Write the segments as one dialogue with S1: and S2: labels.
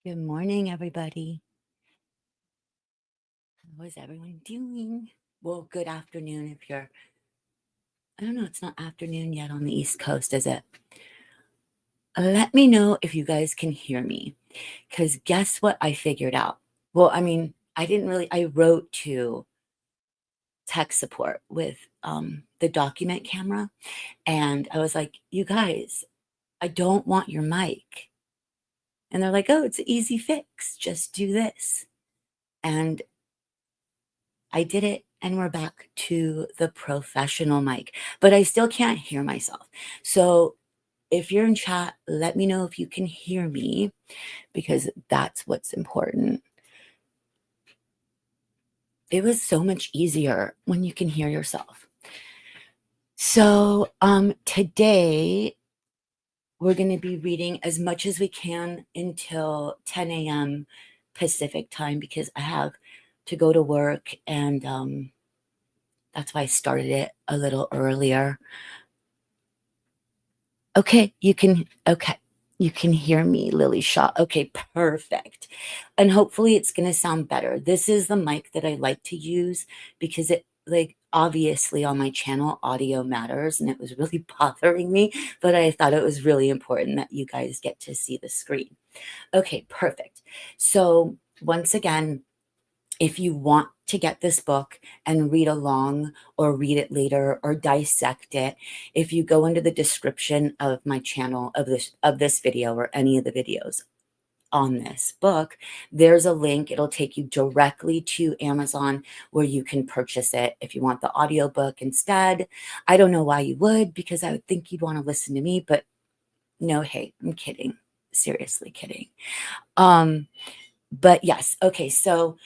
S1: Good morning, everybody. How is everyone doing? Well, good afternoon if you're, I don't know, it's not afternoon yet on the East Coast, is it? Let me know if you guys can hear me, because guess what I figured out? Well, I wrote to tech support with the document camera, and I was like, you guys, I don't want your mic. And they're like, oh, it's an easy fix. Just do this. And I did it, and we're back to the professional mic, but I still can't hear myself. So if you're in chat, let me know if you can hear me, because that's what's important. It was so much easier when you can hear yourself. So today we're going to be reading as much as we can until 10 a.m. Pacific time, because I have to go to work, and that's why I started it a little earlier. Okay, you can hear me, Lily Shaw. Okay, perfect. And hopefully it's going to sound better. This is the mic that I like to use because it, like, obviously on my channel, audio matters, and it was really bothering me, but I thought it was really important that you guys get to see the screen. Okay, perfect. So once again, if you want to get this book and read along or read it later or dissect it, if you go into the description of my channel of this video or any of the videos on this book, there's a link. It'll take you directly to Amazon where you can purchase it if you want the audiobook instead. I don't know why you would, because I would think you'd want to listen to me, but no, hey, I'm kidding. Seriously kidding. But yes, okay, so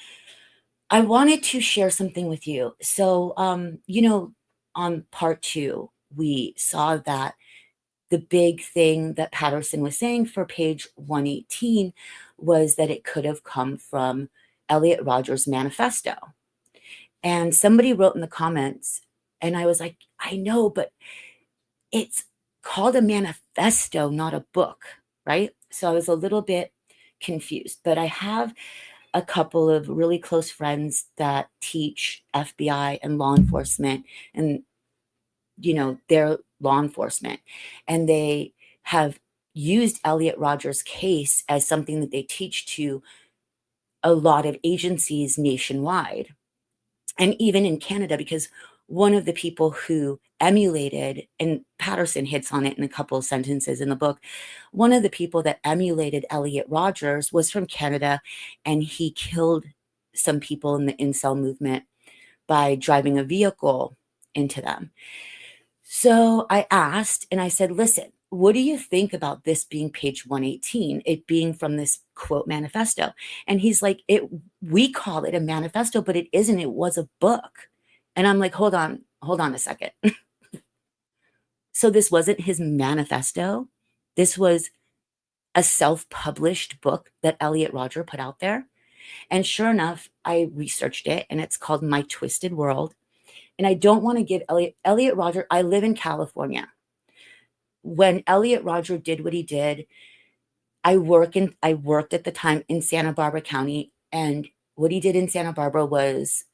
S1: I wanted to share something with you. So, on part 2, we saw that the big thing that Patterson was saying for page 118 was that it could have come from Elliot Roger's manifesto. And somebody wrote in the comments, and I was like, I know, but it's called a manifesto, not a book, right? So I was a little bit confused, but I have a couple of really close friends that teach FBI and law enforcement, and they're law enforcement, and they have used Elliot Roger's case as something that they teach to a lot of agencies nationwide and even in Canada, because one of the people who emulated, and Patterson hits on it in a couple of sentences in the book, one of the people that emulated Elliot Rogers was from Canada, and he killed some people in the incel movement by driving a vehicle into them. So I asked, and I said, listen, what do you think about this being page 118, it being from this quote manifesto? And he's like, we call it a manifesto, but it isn't. It was a book. And I'm like, hold on a second. So this wasn't his manifesto. This was a self-published book that Elliot Roger put out there. And sure enough, I researched it, and it's called My Twisted World. And I don't want to give Elliot Roger, I live in California. When Elliot Roger did what he did, I worked at the time in Santa Barbara County, and what he did in Santa Barbara was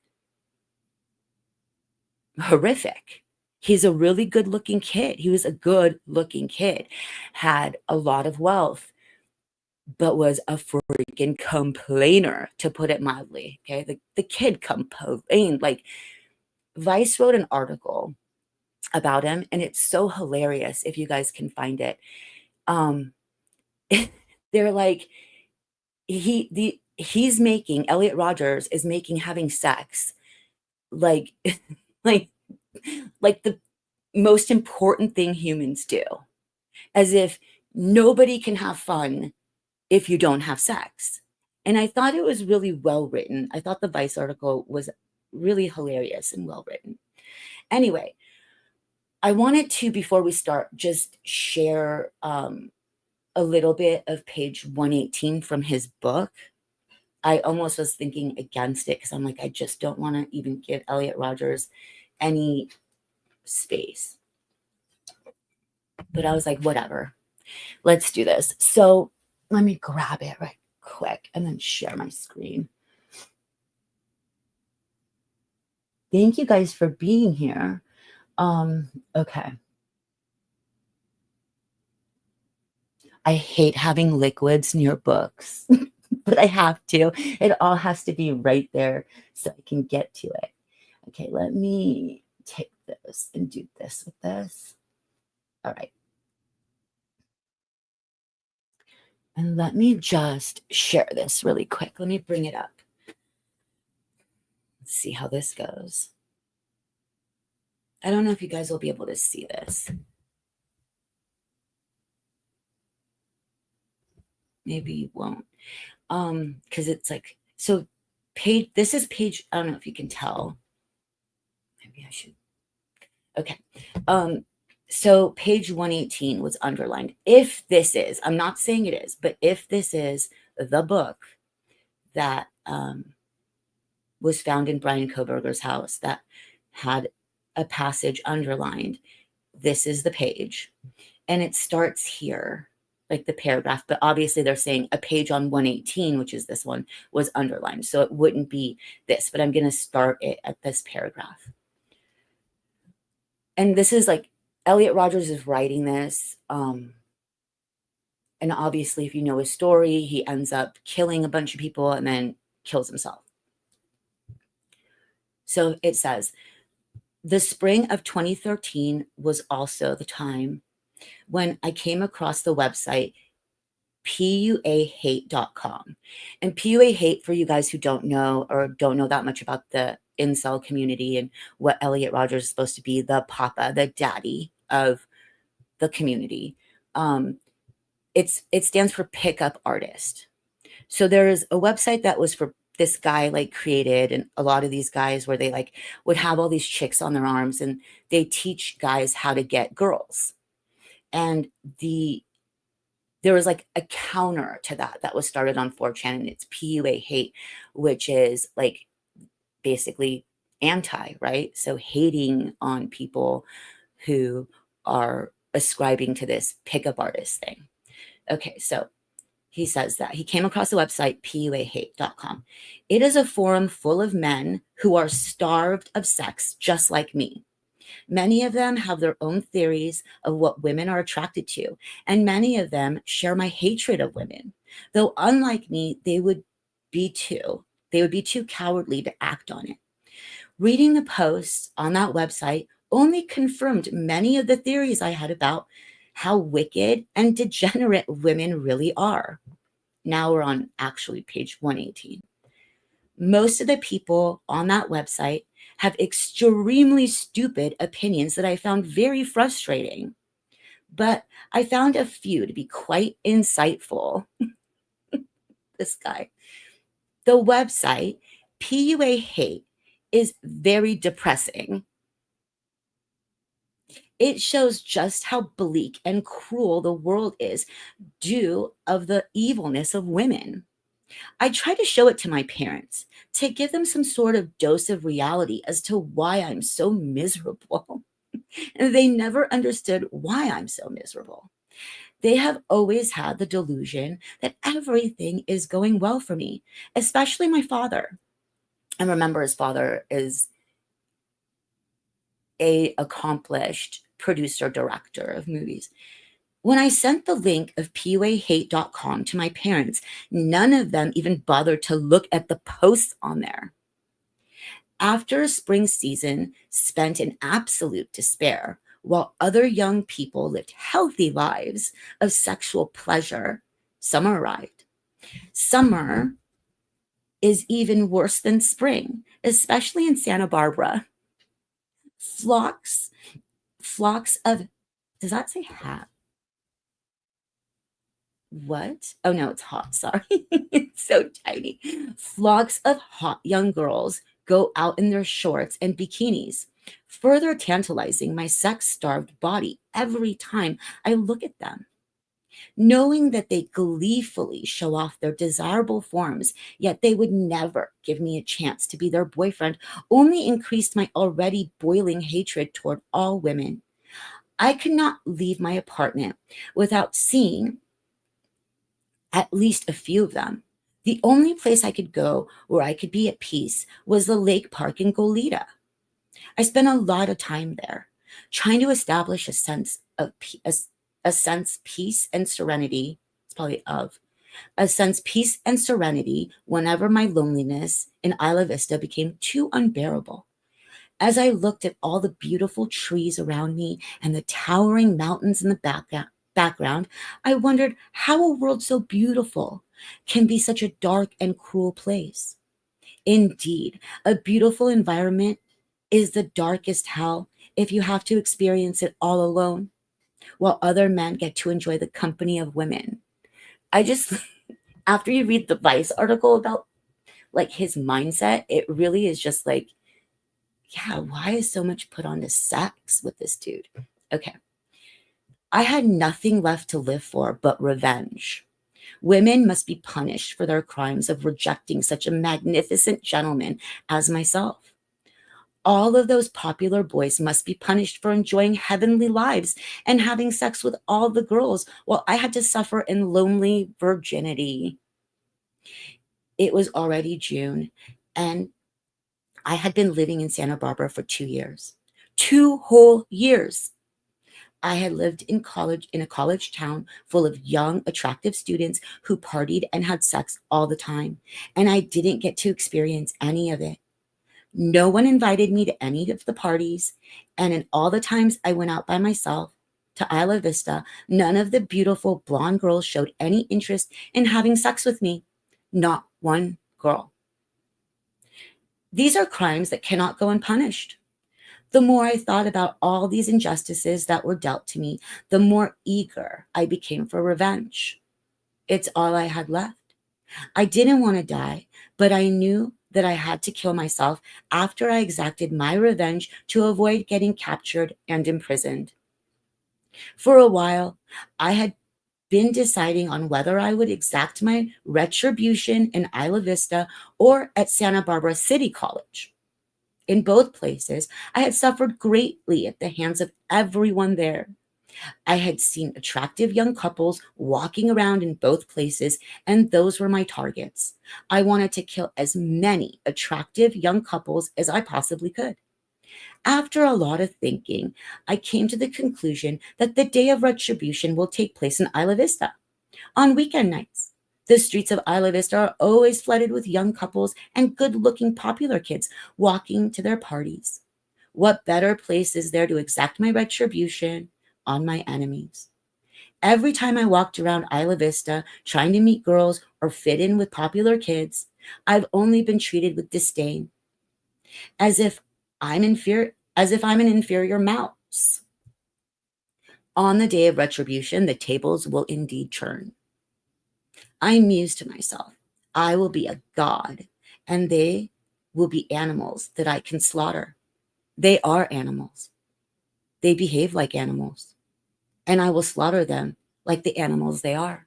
S1: horrific. He's a really good-looking kid. He was a good-looking kid, had a lot of wealth, but was a freaking complainer, to put it mildly. Okay, the kid complained. Like, Vice wrote an article about him, and it's so hilarious if you guys can find it. They're like, Elliot Rogers is making having sex like like the most important thing humans do, as if nobody can have fun if you don't have sex. And I thought it was really well written. I thought the Vice article was really hilarious and well written. Anyway, I wanted to, before we start, just share a little bit of page 118 from his book. I almost was thinking against it, because I'm like, I just don't want to even give Elliot Rogers any space. But I was like, whatever, let's do this. So let me grab it right quick and then share my screen. Thank you guys for being here. Okay. I hate having liquids near books, but I have to. It all has to be right there so I can get to it. Okay, let me take this and do this with this. All right. And let me just share this really quick. Let me bring it up. Let's see how this goes. I don't know if you guys will be able to see this. Maybe you won't. Because it's like, so this is page, I don't know if you can tell. Maybe I should. Okay. So page 118 was underlined. If this is, I'm not saying it is, but if this is the book that was found in Brian Koberger's house that had a passage underlined, this is the page. And it starts here, like the paragraph, but obviously they're saying a page on 118, which is this one, was underlined. So it wouldn't be this, but I'm going to start it at this paragraph. And this is like, Elliot Rogers is writing this. And obviously, if you know his story, he ends up killing a bunch of people and then kills himself. So it says, the spring of 2013 was also the time when I came across the website puahate.com. And PUA hate, for you guys who don't know or don't know that much about the incel community and what Elliot Rogers is supposed to be, the papa, the daddy of the community. It stands for pickup artist. So there is a website that was for this guy like created, and a lot of these guys where they like would have all these chicks on their arms and they teach guys how to get girls. And there was like a counter to that was started on 4chan, and it's PUA hate, which is like basically anti, right? So hating on people who are ascribing to this pickup artist thing. Okay, so he says that he came across the website puahate.com. It is a forum full of men who are starved of sex, just like me. Many of them have their own theories of what women are attracted to, and many of them share my hatred of women. Though unlike me, they would be too cowardly to act on it. Reading the posts on that website only confirmed many of the theories I had about how wicked and degenerate women really are. Now we're on actually page 118. Most of the people on that website have extremely stupid opinions that I found very frustrating. But I found a few to be quite insightful. This guy. The website, PUA Hate, is very depressing. It shows just how bleak and cruel the world is due of the evilness of women. I tried to show it to my parents to give them some sort of dose of reality as to why I'm so miserable. And they never understood why I'm so miserable. They have always had the delusion that everything is going well for me, especially my father. And remember, his father is a accomplished producer director of movies. When I sent the link of puahate.com to my parents, none of them even bothered to look at the posts on there. After a spring season spent in absolute despair, while other young people lived healthy lives of sexual pleasure, summer arrived. Summer is even worse than spring, especially in Santa Barbara. Flocks of, does that say hat? What? Oh no, it's hot. Sorry. It's so tiny. Flocks of hot young girls go out in their shorts and bikinis, further tantalizing my sex-starved body every time I look at them. Knowing that they gleefully show off their desirable forms, yet they would never give me a chance to be their boyfriend, only increased my already boiling hatred toward all women. I could not leave my apartment without seeing at least a few of them. The only place I could go where I could be at peace was the lake park in Goleta. I spent a lot of time there, trying to establish a sense of a sense peace and serenity. It's probably of a sense peace and serenity whenever my loneliness in Isla Vista became too unbearable. As I looked at all the beautiful trees around me and the towering mountains in the background, I wondered how a world so beautiful can be such a dark and cruel place. Indeed, a beautiful environment is the darkest hell if you have to experience it all alone, while other men get to enjoy the company of women. I just, after you read the Vice article about like his mindset, it really is just like, yeah, why is so much put on to sex with this dude? Okay. I had nothing left to live for but revenge. Women must be punished for their crimes of rejecting such a magnificent gentleman as myself. All of those popular boys must be punished for enjoying heavenly lives and having sex with all the girls while I had to suffer in lonely virginity. It was already June, and I had been living in Santa Barbara for 2 years. 2 whole years. I had lived in a college town full of young, attractive students who partied and had sex all the time, and I didn't get to experience any of it. No one invited me to any of the parties, and in all the times I went out by myself to Isla Vista, none of the beautiful blonde girls showed any interest in having sex with me. Not one girl. These are crimes that cannot go unpunished. The more I thought about all these injustices that were dealt to me, the more eager I became for revenge. It's all I had left. I didn't want to die, but I knew that I had to kill myself after I exacted my revenge to avoid getting captured and imprisoned. For a while, I had been deciding on whether I would exact my retribution in Isla Vista or at Santa Barbara City College. In both places, I had suffered greatly at the hands of everyone there. I had seen attractive young couples walking around in both places, and those were my targets. I wanted to kill as many attractive young couples as I possibly could. After a lot of thinking, I came to the conclusion that the day of retribution will take place in Isla Vista on weekend nights. The streets of Isla Vista are always flooded with young couples and good looking popular kids walking to their parties. What better place is there to exact my retribution on my enemies? Every time I walked around Isla Vista trying to meet girls or fit in with popular kids, I've only been treated with disdain, as if I'm an inferior mouse. On the day of retribution, the tables will indeed turn. I mused to myself, I will be a god, and they will be animals that I can slaughter. They are animals. They behave like animals, and I will slaughter them like the animals they are.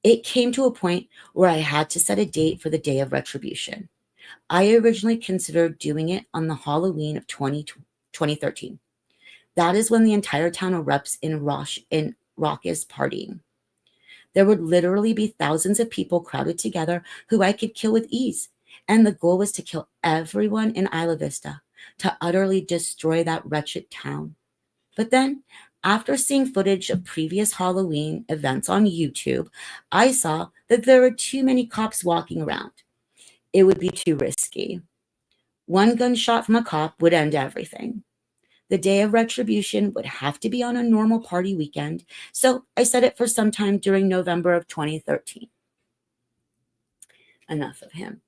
S1: It came to a point where I had to set a date for the day of retribution. I originally considered doing it on the Halloween of 2013. That is when the entire town erupts in raucous partying. There would literally be thousands of people crowded together who I could kill with ease. And the goal was to kill everyone in Isla Vista, to utterly destroy that wretched town. But then, after seeing footage of previous Halloween events on YouTube, I saw that there were too many cops walking around. It would be too risky. One gunshot from a cop would end everything. The day of retribution would have to be on a normal party weekend, so I set it for sometime during November of 2013. Enough of him.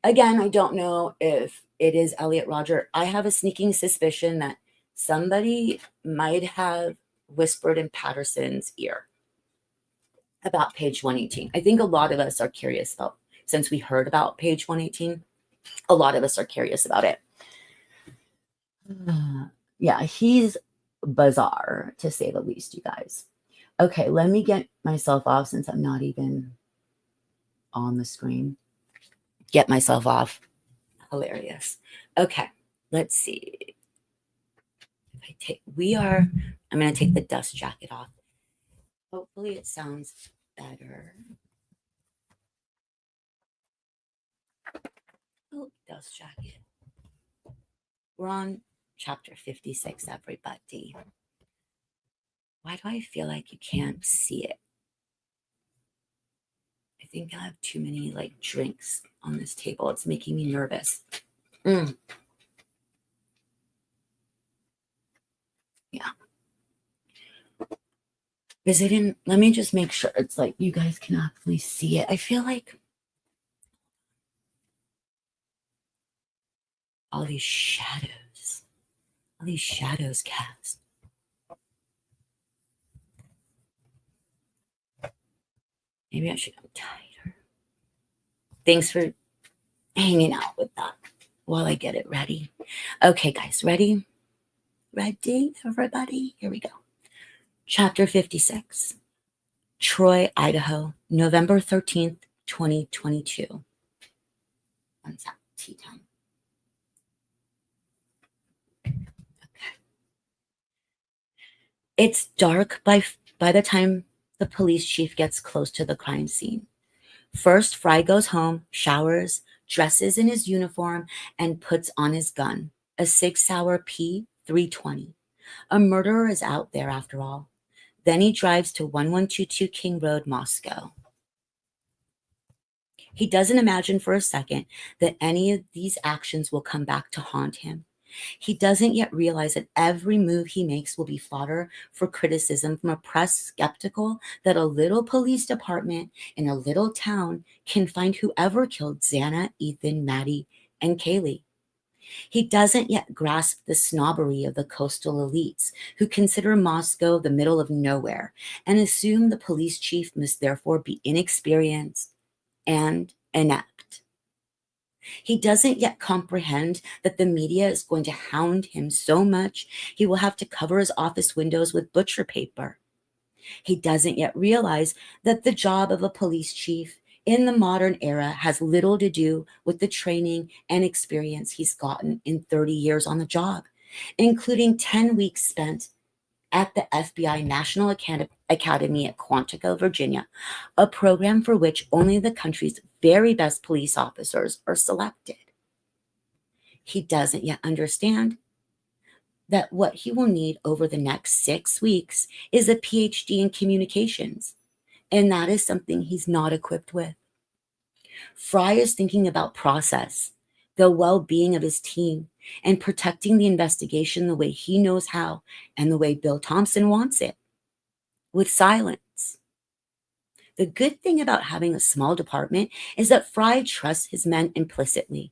S1: Again, I don't know if it is Elliot Roger. I have a sneaking suspicion that somebody might have whispered in Patterson's ear about page 118. I think a lot of us are curious about, since we heard about page 118, a lot of us are curious about it. Yeah, he's bizarre, to say the least, you guys. Okay, let me get myself off since I'm not even on the screen. Get myself off. Hilarious. Okay, let's see. I'm going to take the dust jacket off. Hopefully it sounds better. Oh, dust jacket. We're on chapter 56, everybody. Why do I feel like you can't see it? I think I have too many like drinks on this table. It's making me nervous. Yeah. Is it in? Let me just make sure it's like you guys can actually see it. I feel like all these shadows, cast. Maybe I should go tighter. Thanks for hanging out with that while I get it ready. Okay, guys, ready? Ready, everybody? Here we go. Chapter 56. Troy, Idaho, November 13th, 2022. When's that? Tea time. Okay. It's dark by the time the police chief gets close to the crime scene. First, Fry goes home, showers, dresses in his uniform, and puts on his gun, a Sig Sauer P320. A murderer is out there after all. Then he drives to 1122 King Road, Moscow. He doesn't imagine for a second that any of these actions will come back to haunt him. He doesn't yet realize that every move he makes will be fodder for criticism from a press skeptical that a little police department in a little town can find whoever killed Xana, Ethan, Maddie, and Kaylee. He doesn't yet grasp the snobbery of the coastal elites who consider Moscow the middle of nowhere and assume the police chief must therefore be inexperienced and inept. He doesn't yet comprehend that the media is going to hound him so much he will have to cover his office windows with butcher paper. He doesn't yet realize that the job of a police chief in the modern era has little to do with the training and experience he's gotten in 30 years on the job, including 10 weeks spent at the FBI National Academy at Quantico, Virginia, a program for which only the country's very best police officers are selected. He doesn't yet understand that what he will need over the next 6 weeks is a PhD in communications, and that is something he's not equipped with. Fry is thinking about process, the well-being of his team, and protecting the investigation the way he knows how and the way Bill Thompson wants it, with silence. The good thing about having a small department is that Fry trusts his men implicitly.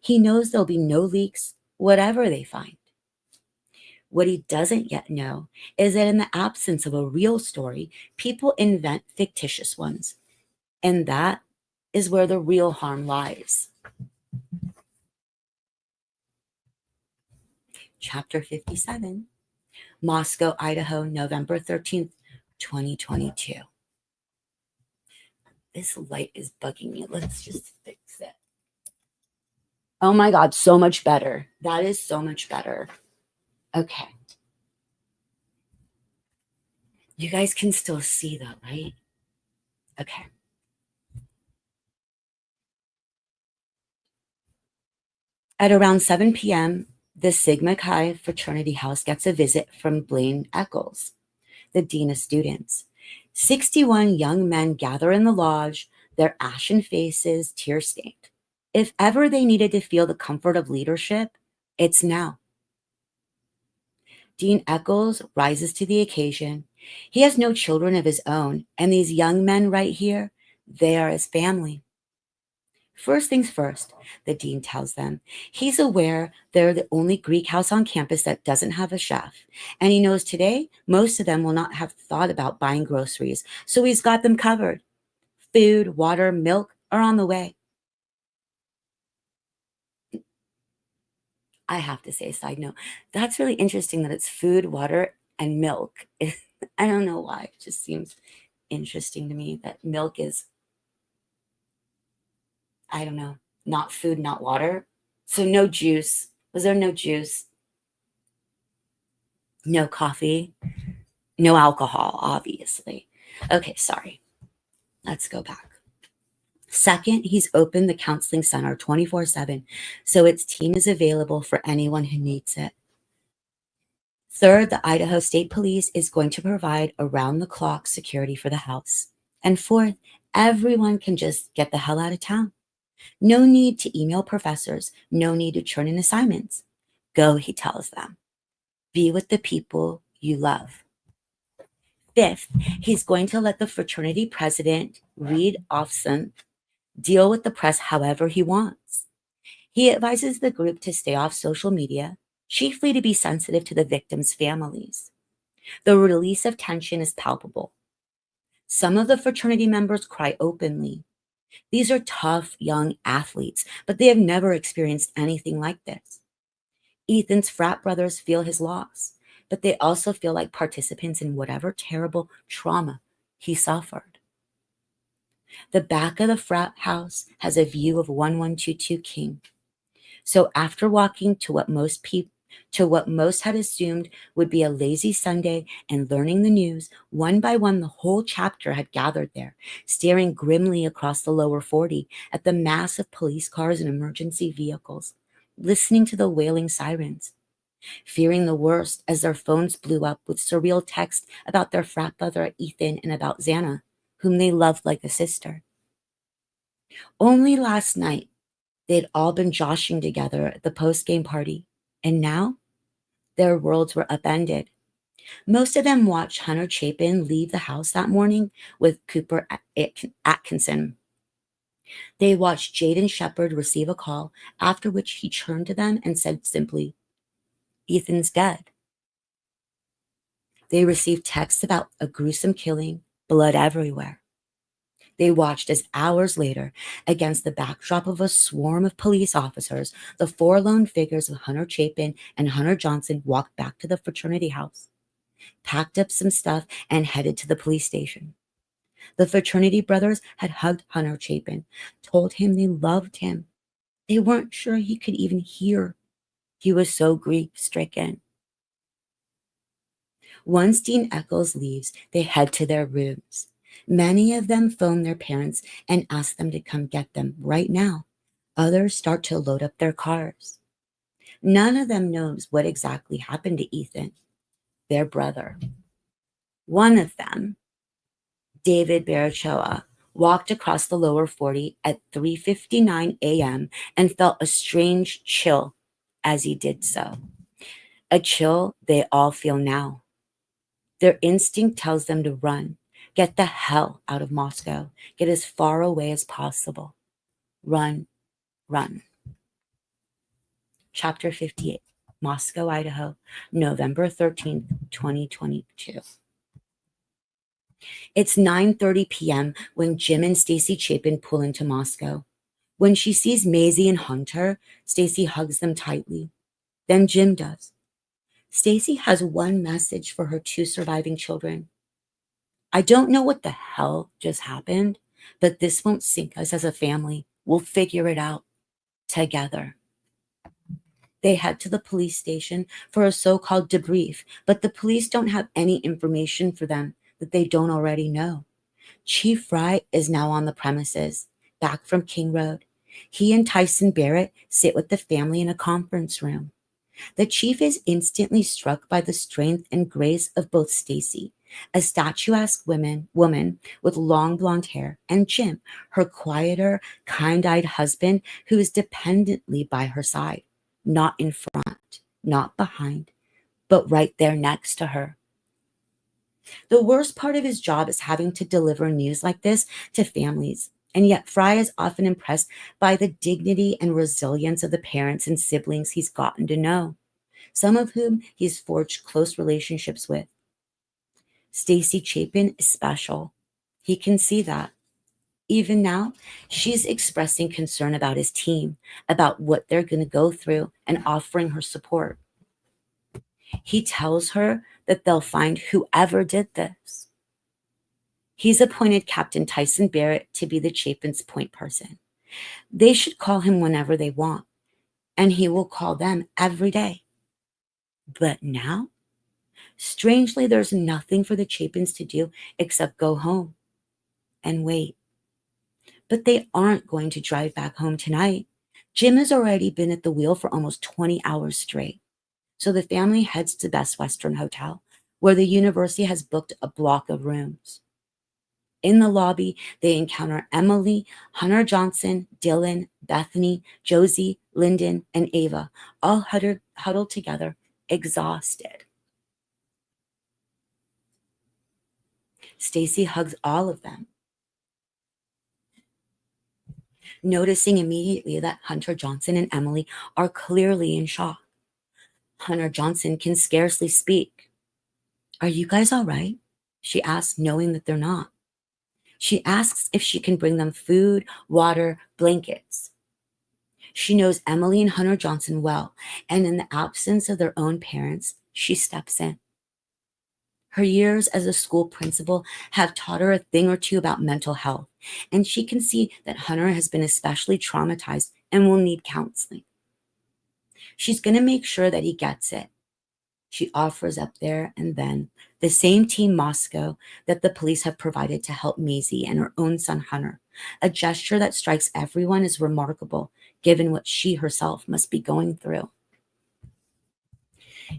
S1: He knows there'll be no leaks, whatever they find. What he doesn't yet know is that in the absence of a real story, people invent fictitious ones. And that is where the real harm lies. Chapter 57, Moscow, Idaho, November 13th, 2022. This light is bugging me. Let's just fix it. Oh my God, so much better. That is so much better. Okay. You guys can still see that, right? Okay. At around 7 p.m., the Sigma Chi fraternity house gets a visit from Blaine Eccles, the dean of students. 61 young men gather in the lodge, their ashen faces tear-stained. If ever they needed to feel the comfort of leadership, it's now. Dean Eccles rises to the occasion. He has no children of his own, and these young men right here, they are his family. First things first, the dean tells them. He's aware they're the only Greek house on campus that doesn't have a chef. And he knows today most of them will not have thought about buying groceries. So he's got them covered. Food, water, milk are on the way. I have to say, side note, that's really interesting that it's food, water, and milk. I don't know why. It just seems interesting to me that milk is, I don't know, not food, not water. So no juice. Was there no juice? No coffee? No alcohol, obviously. Okay, sorry. Let's go back. Second, he's opened the counseling center 24/7, so its team is available for anyone who needs it. Third, the Idaho State Police is going to provide around the clock security for the house. And fourth, everyone can just get the hell out of town. No need to email professors, no need to turn in assignments. Go, he tells them. Be with the people you love. Fifth, he's going to let the fraternity president, Reed Offson, deal with the press however he wants. He advises the group to stay off social media, chiefly to be sensitive to the victims' families. The release of tension is palpable. Some of the fraternity members cry openly. These are tough young athletes, but they have never experienced anything like this. Ethan's frat brothers feel his loss, but they also feel like participants in whatever terrible trauma he suffered. The back of the frat house has a view of 1122 King. So after walking to what most had assumed would be a lazy Sunday and learning the news, one by one the whole chapter had gathered there, staring grimly across the lower 40 at the mass of police cars and emergency vehicles, listening to the wailing sirens, fearing the worst as their phones blew up with surreal texts about their frat brother Ethan and about Xana, whom they loved like a sister. Only last night, they'd all been joshing together at the post-game party, and now their worlds were upended. Most of them watched Hunter Chapin leave the house that morning with Cooper Atkinson. They watched Jaden Shepard receive a call, after which he turned to them and said simply, "Ethan's dead." They received texts about a gruesome killing, blood everywhere. They watched as hours later, against the backdrop of a swarm of police officers, the four lone figures of Hunter Chapin and Hunter Johnson walked back to the fraternity house, packed up some stuff, and headed to the police station. The fraternity brothers had hugged Hunter Chapin, told him they loved him. They weren't sure he could even hear. He was so grief-stricken. Once Dean Eccles leaves, they head to their rooms. Many of them phone their parents and ask them to come get them right now. Others start to load up their cars. None of them knows what exactly happened to Ethan, their brother. One of them, David Barachoa, walked across the lower 40 at 3:59 a.m. and felt a strange chill as he did so. A chill they all feel now. Their instinct tells them to run, get the hell out of Moscow, get as far away as possible. Run, run. Chapter 58, Moscow, Idaho, November 13th, 2022. It's 9:30 p.m. when Jim and Stacy Chapin pull into Moscow. When she sees Maisie and Hunter, Stacy hugs them tightly. Then Jim does. Stacy has one message for her two surviving children. "I don't know what the hell just happened, but this won't sink us as a family. We'll figure it out together." They head to the police station for a so-called debrief, but the police don't have any information for them that they don't already know. Chief Fry is now on the premises, back from King Road. He and Tyson Barrett sit with the family in a conference room. The chief is instantly struck by the strength and grace of both Stacy, a statuesque woman with long blonde hair, and Jim, her quieter, kind-eyed husband who is dependently by her side, not in front, not behind, but right there next to her. The worst part of his job is having to deliver news like this to families, and yet Fry is often impressed by the dignity and resilience of the parents and siblings he's gotten to know, some of whom he's forged close relationships with. Stacy Chapin is special. He can see that. Even now, she's expressing concern about his team, about what they're going to go through, and offering her support. He tells her that they'll find whoever did this. He's appointed Captain Tyson Barrett to be the Chapin's point person. They should call him whenever they want, and he will call them every day. But now, strangely, there's nothing for the Chapins to do except go home and wait. But they aren't going to drive back home tonight. Jim has already been at the wheel for almost 20 hours straight. So the family heads to Best Western Hotel, where the university has booked a block of rooms. In the lobby, they encounter Emily, Hunter Johnson, Dylan, Bethany, Josie, Lyndon, and Ava, all huddled together, exhausted. Stacy hugs all of them, noticing immediately that Hunter Johnson and Emily are clearly in shock. Hunter Johnson can scarcely speak. "Are you guys all right?" she asks, knowing that they're not. She asks if she can bring them food, water, blankets. She knows Emily and Hunter Johnson well, and in the absence of their own parents, she steps in. Her years as a school principal have taught her a thing or two about mental health, and she can see that Hunter has been especially traumatized and will need counseling. She's going to make sure that he gets it. She offers up there and then the same Team Moscow that the police have provided to help Maisie and her own son Hunter, a gesture that strikes everyone as remarkable given what she herself must be going through.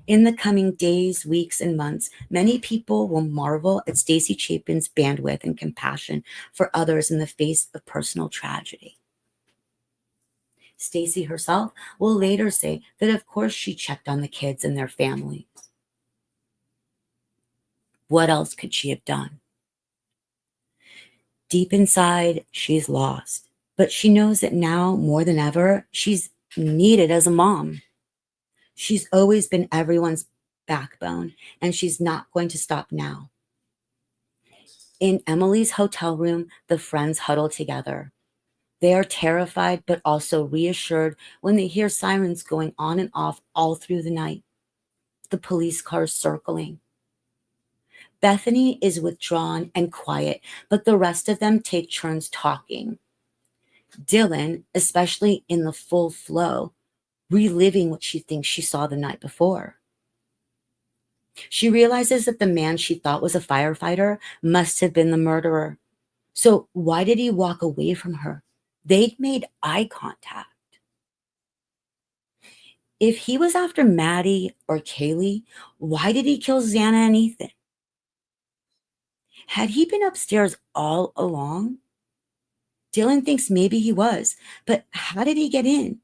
S1: In the coming days, weeks, and months, many people will marvel at Stacy Chapin's bandwidth and compassion for others in the face of personal tragedy. Stacy herself will later say that of course she checked on the kids and their families. What else could she have done? Deep inside, she's lost, but she knows that now more than ever, she's needed as a mom. She's always been everyone's backbone, and she's not going to stop now. In Emily's hotel room, the friends huddle together. They are terrified but also reassured when they hear sirens going on and off all through the night. The police cars circling. Bethany is withdrawn and quiet, but the rest of them take turns talking. Dylan, especially in the full flow, reliving what she thinks she saw the night before. She realizes that the man she thought was a firefighter must have been the murderer. So why did he walk away from her? They'd made eye contact. If he was after Maddie or Kaylee, why did he kill Xana and Ethan? Had he been upstairs all along? Dylan thinks maybe he was, but how did he get in?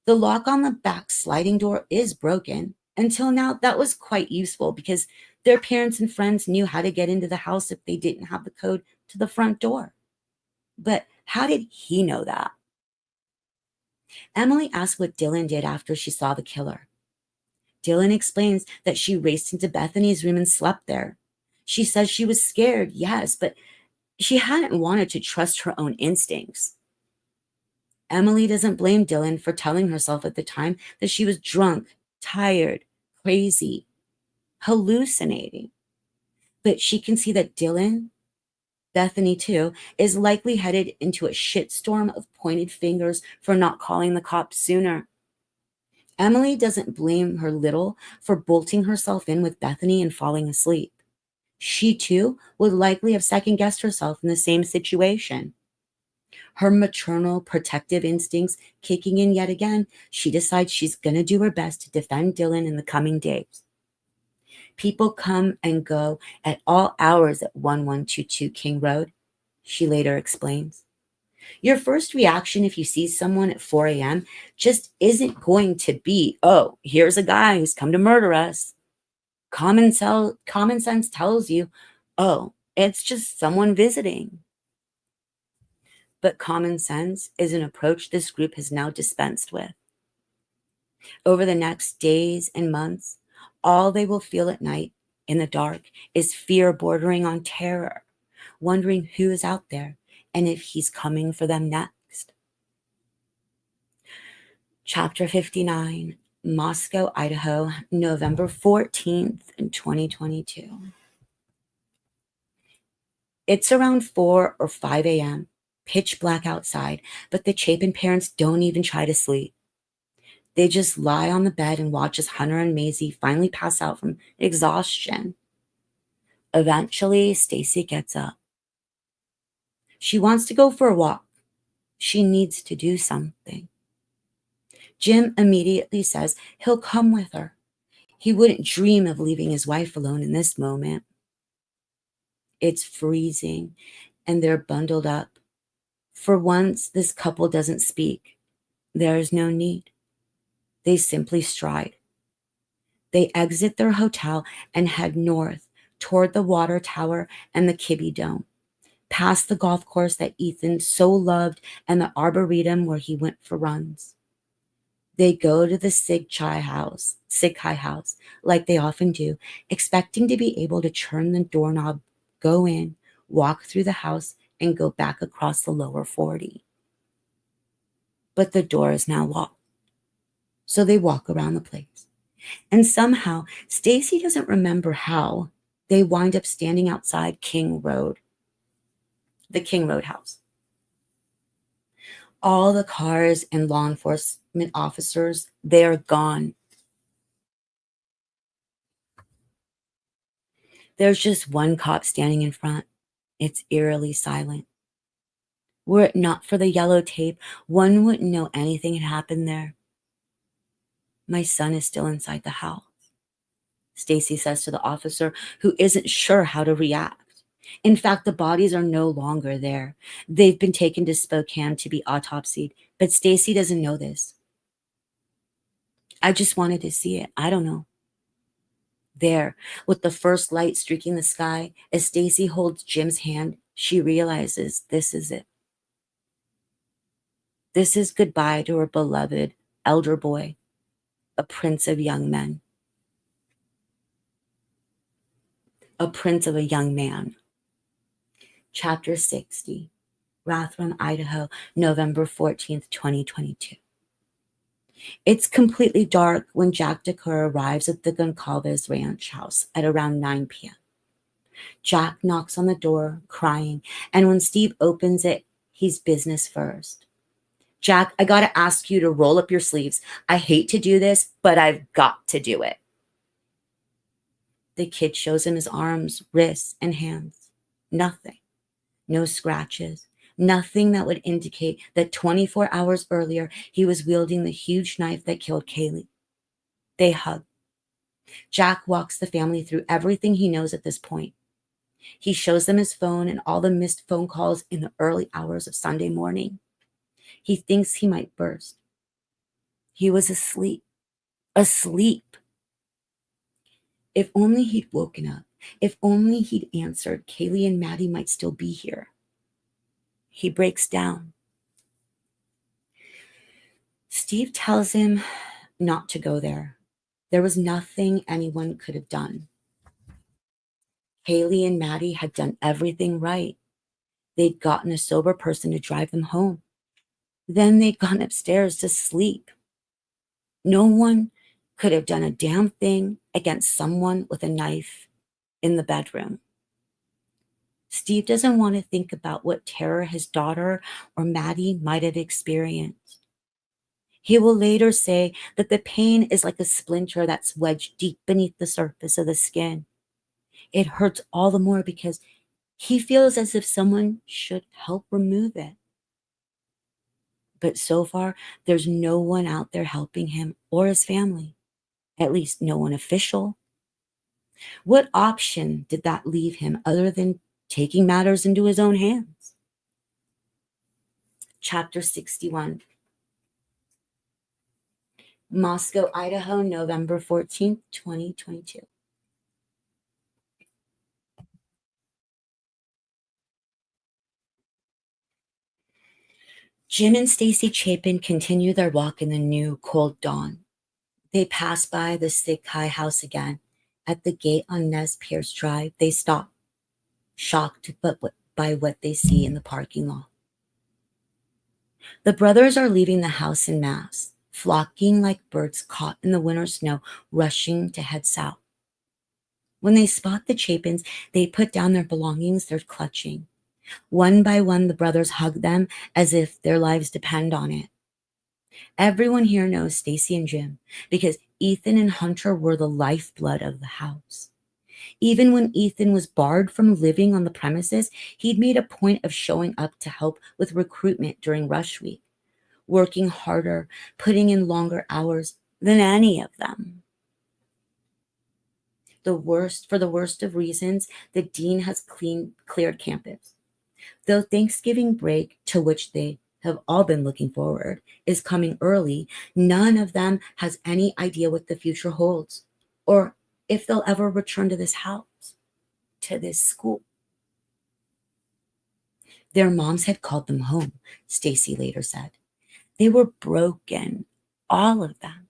S1: The lock on the back sliding door is broken. Until now, that was quite useful because their parents and friends knew how to get into the house if they didn't have the code to the front door. But how did he know that? Emily asks what Dylan did after she saw the killer. Dylan explains that she raced into Bethany's room and slept there. She says she was scared, yes, but she hadn't wanted to trust her own instincts. Emily doesn't blame Dylan for telling herself at the time that she was drunk, tired, crazy, hallucinating. But she can see that Dylan, Bethany too, is likely headed into a shitstorm of pointed fingers for not calling the cops sooner. Emily doesn't blame her little for bolting herself in with Bethany and falling asleep. She too would likely have second-guessed herself in the same situation. Her maternal protective instincts kicking in yet again, she decides she's going to do her best to defend Dylan in the coming days. People come and go at all hours at 1122 King Road, she later explains. Your first reaction if you see someone at 4 a.m. just isn't going to be, "Oh, here's a guy who's come to murder us." Common sense tells you, "Oh, it's just someone visiting." But common sense is an approach this group has now dispensed with. Over the next days and months, all they will feel at night in the dark is fear bordering on terror, wondering who is out there and if he's coming for them next. Chapter 59, Moscow, Idaho, November 14th, 2022. It's around 4 or 5 a.m., pitch black outside, but the Chapin parents don't even try to sleep. They just lie on the bed and watch as Hunter and Maisie finally pass out from exhaustion. Eventually, Stacy gets up. She wants to go for a walk, She needs to do something. Jim immediately says he'll come with her. He wouldn't dream of leaving his wife alone in this moment. It's freezing, and they're bundled up. For once, this couple doesn't speak. There is no need. They simply stride. They exit their hotel and head north toward the water tower and the Kibbe Dome, past the golf course that Ethan so loved and the arboretum where he went for runs. They go to the Sig Chai house, like they often do, expecting to be able to turn the doorknob, go in, walk through the house, and go back across the lower 40. But the door is now locked. So they walk around the place. And somehow, Stacy doesn't remember how, they wind up standing outside King Road, the King Road house. All the cars and law enforcement officers, they're gone. There's just one cop standing in front. It's eerily silent. Were it not for the yellow tape, one wouldn't know anything had happened there. My son is still inside the house, Stacy says to the officer, who isn't sure how to react. In fact, the bodies are no longer there. They've been taken to Spokane to be autopsied, but Stacy doesn't know this. I just wanted to see it. I don't know. There, with the first light streaking the sky, as Stacy holds Jim's hand, she realizes this is it. This is goodbye to her beloved elder boy, a prince of young men. A prince of a young man. Chapter 60, Rathdrum, Idaho, November 14th, 2022. It's completely dark when Jack Decker arrives at the Goncalves Ranch house at around 9 p.m. Jack knocks on the door, crying, and when Steve opens it, he's business first. Jack, I gotta ask you to roll up your sleeves. I hate to do this, but I've got to do it. The kid shows him his arms, wrists, and hands. Nothing. No scratches. Nothing that would indicate that 24 hours earlier he was wielding the huge knife that killed Kaylee. They hug. Jack walks the family through everything he knows at this point. He shows them his phone and all the missed phone calls in the early hours of Sunday morning. He thinks he might burst. He was asleep. Asleep. If only he'd woken up. If only he'd answered, Kaylee and Maddie might still be here. He breaks down. Steve tells him not to go there. There was nothing anyone could have done. Kaylee and Maddie had done everything right. They'd gotten a sober person to drive them home. Then they'd gone upstairs to sleep. No one could have done a damn thing against someone with a knife in the bedroom. Steve doesn't want to think about what terror his daughter or Maddie might have experienced. He will later say that the pain is like a splinter that's wedged deep beneath the surface of the skin. It hurts all the more because he feels as if someone should help remove it. But so far, there's no one out there helping him or his family. At least no one official. What option did that leave him other than taking matters into his own hands? Chapter 61. Moscow, Idaho, November 14th, 2022. Jim and Stacy Chapin continue their walk in the new, cold dawn. They pass by the Sig Chai house again. At the gate on Nez Pierce Drive, they stop, shocked by what they see in the parking lot. The brothers are leaving the house en masse, flocking like birds caught in the winter snow, rushing to head south. When they spot the Chapins, they put down their belongings they're clutching. One by one, the brothers hug them as if their lives depend on it. Everyone here knows Stacy and Jim because Ethan and Hunter were the lifeblood of the house. Even when Ethan was barred from living on the premises, he'd made a point of showing up to help with recruitment during rush week, working harder, putting in longer hours than any of them. For the worst of reasons, the dean has cleared campus. Though Thanksgiving break, to which they have all been looking forward, is coming early, none of them has any idea what the future holds or if they'll ever return to this house, to this school. Their moms had called them home, Stacy later said. They were broken, all of them.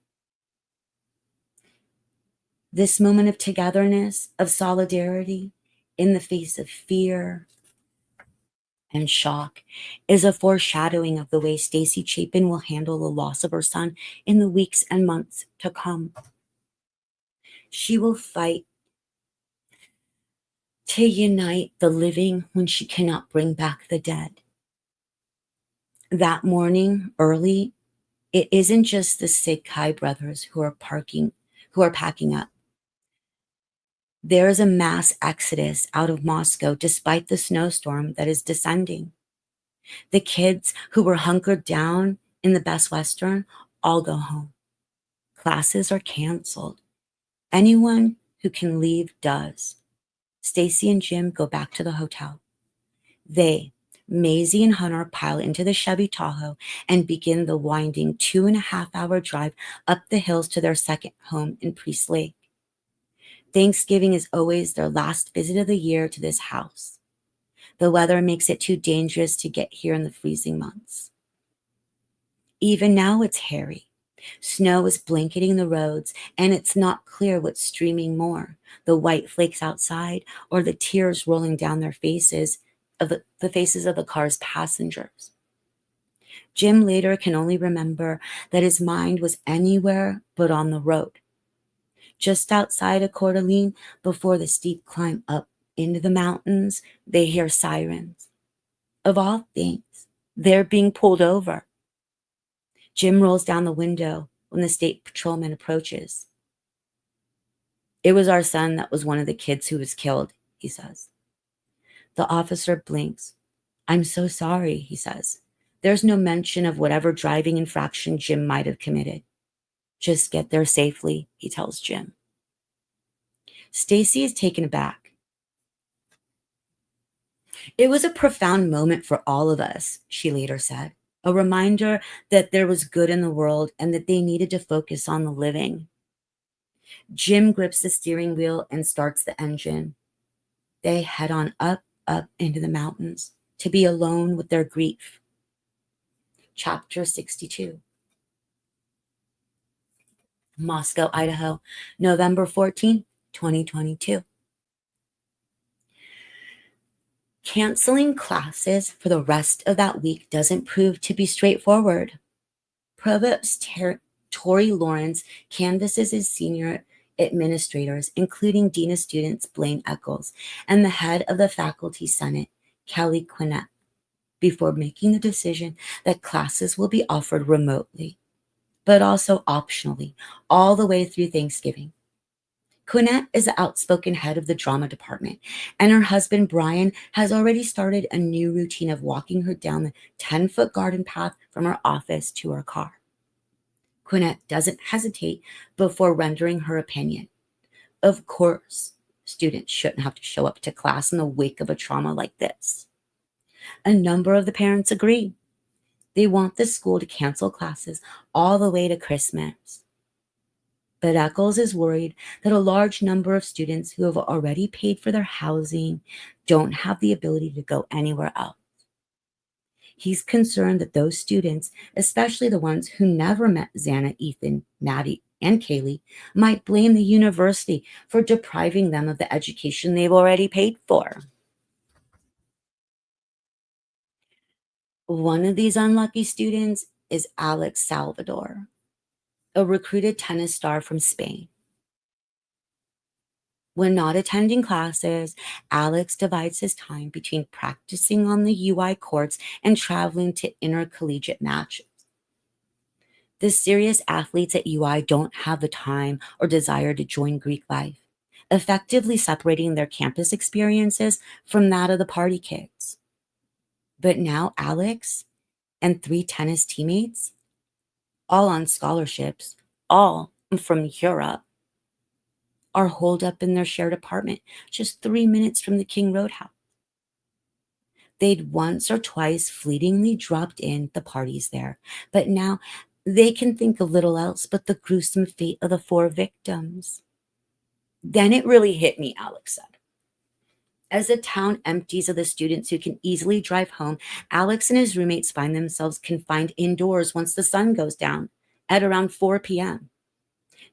S1: This moment of togetherness, of solidarity, in the face of fear and shock, is a foreshadowing of the way Stacy Chapin will handle the loss of her son in the weeks and months to come. She will fight to unite the living when she cannot bring back the dead. That morning, early, it isn't just the Sakai brothers who are packing up. There is a mass exodus out of Moscow despite the snowstorm that is descending. The kids who were hunkered down in the Best Western all go home. Classes are canceled. Anyone who can leave does. Stacy and Jim go back to the hotel. They, Maisie and Hunter, pile into the Chevy Tahoe and begin the winding 2.5-hour drive up the hills to their second home in Priest Lake. Thanksgiving is always their last visit of the year to this house. The weather makes it too dangerous to get here in the freezing months. Even now it's hairy. Snow is blanketing the roads, and it's not clear what's streaming more, the white flakes outside or the tears rolling down their faces, the faces of the car's passengers. Jim later can only remember that his mind was anywhere but on the road. Just outside of Coeur d'Alene, before the steep climb up into the mountains, they hear sirens. Of all things, they're being pulled over. Jim rolls down the window when the state patrolman approaches. "It was our son that was one of the kids who was killed," he says. The officer blinks. "I'm so sorry," he says. "There's no mention of whatever driving infraction Jim might have committed. Just get there safely," he tells Jim. Stacy is taken aback. "It was a profound moment for all of us," she later said. A reminder that there was good in the world and that they needed to focus on the living. Jim grips the steering wheel and starts the engine. They head on up into the mountains to be alone with their grief. Chapter 62. Moscow, Idaho, November 14, 2022. Canceling classes for the rest of that week doesn't prove to be straightforward. Provost Tori Lawrence canvasses his senior administrators, including Dean of Students Blaine Eccles and the head of the Faculty Senate, Kelly Quinnett, before making the decision that classes will be offered remotely, but also optionally, all the way through Thanksgiving. Quinnett is the outspoken head of the drama department, and her husband, Brian, has already started a new routine of walking her down the 10-foot garden path from her office to her car. Quinnett doesn't hesitate before rendering her opinion. Of course, students shouldn't have to show up to class in the wake of a trauma like this. A number of the parents agree. They want the school to cancel classes all the way to Christmas. But Eccles is worried that a large number of students who have already paid for their housing don't have the ability to go anywhere else. He's concerned that those students, especially the ones who never met Xana, Ethan, Maddie, and Kaylee, might blame the university for depriving them of the education they've already paid for. One of these unlucky students is Alex Salvador, a recruited tennis star from Spain. When not attending classes, Alex divides his time between practicing on the UI courts and traveling to intercollegiate matches. The serious athletes at UI don't have the time or desire to join Greek life. effectively separating their campus experiences from that of the party kids. But now Alex and 3 tennis teammates, all on scholarships, all from Europe, are holed up in their shared apartment just 3 minutes from the King Road house. They'd once or twice fleetingly dropped in the parties there, but now they can think of little else but the gruesome fate of the 4 victims. Then it really hit me, Alex said. As the town empties of the students who can easily drive home, Alex and his roommates find themselves confined indoors once the sun goes down at around 4 p.m.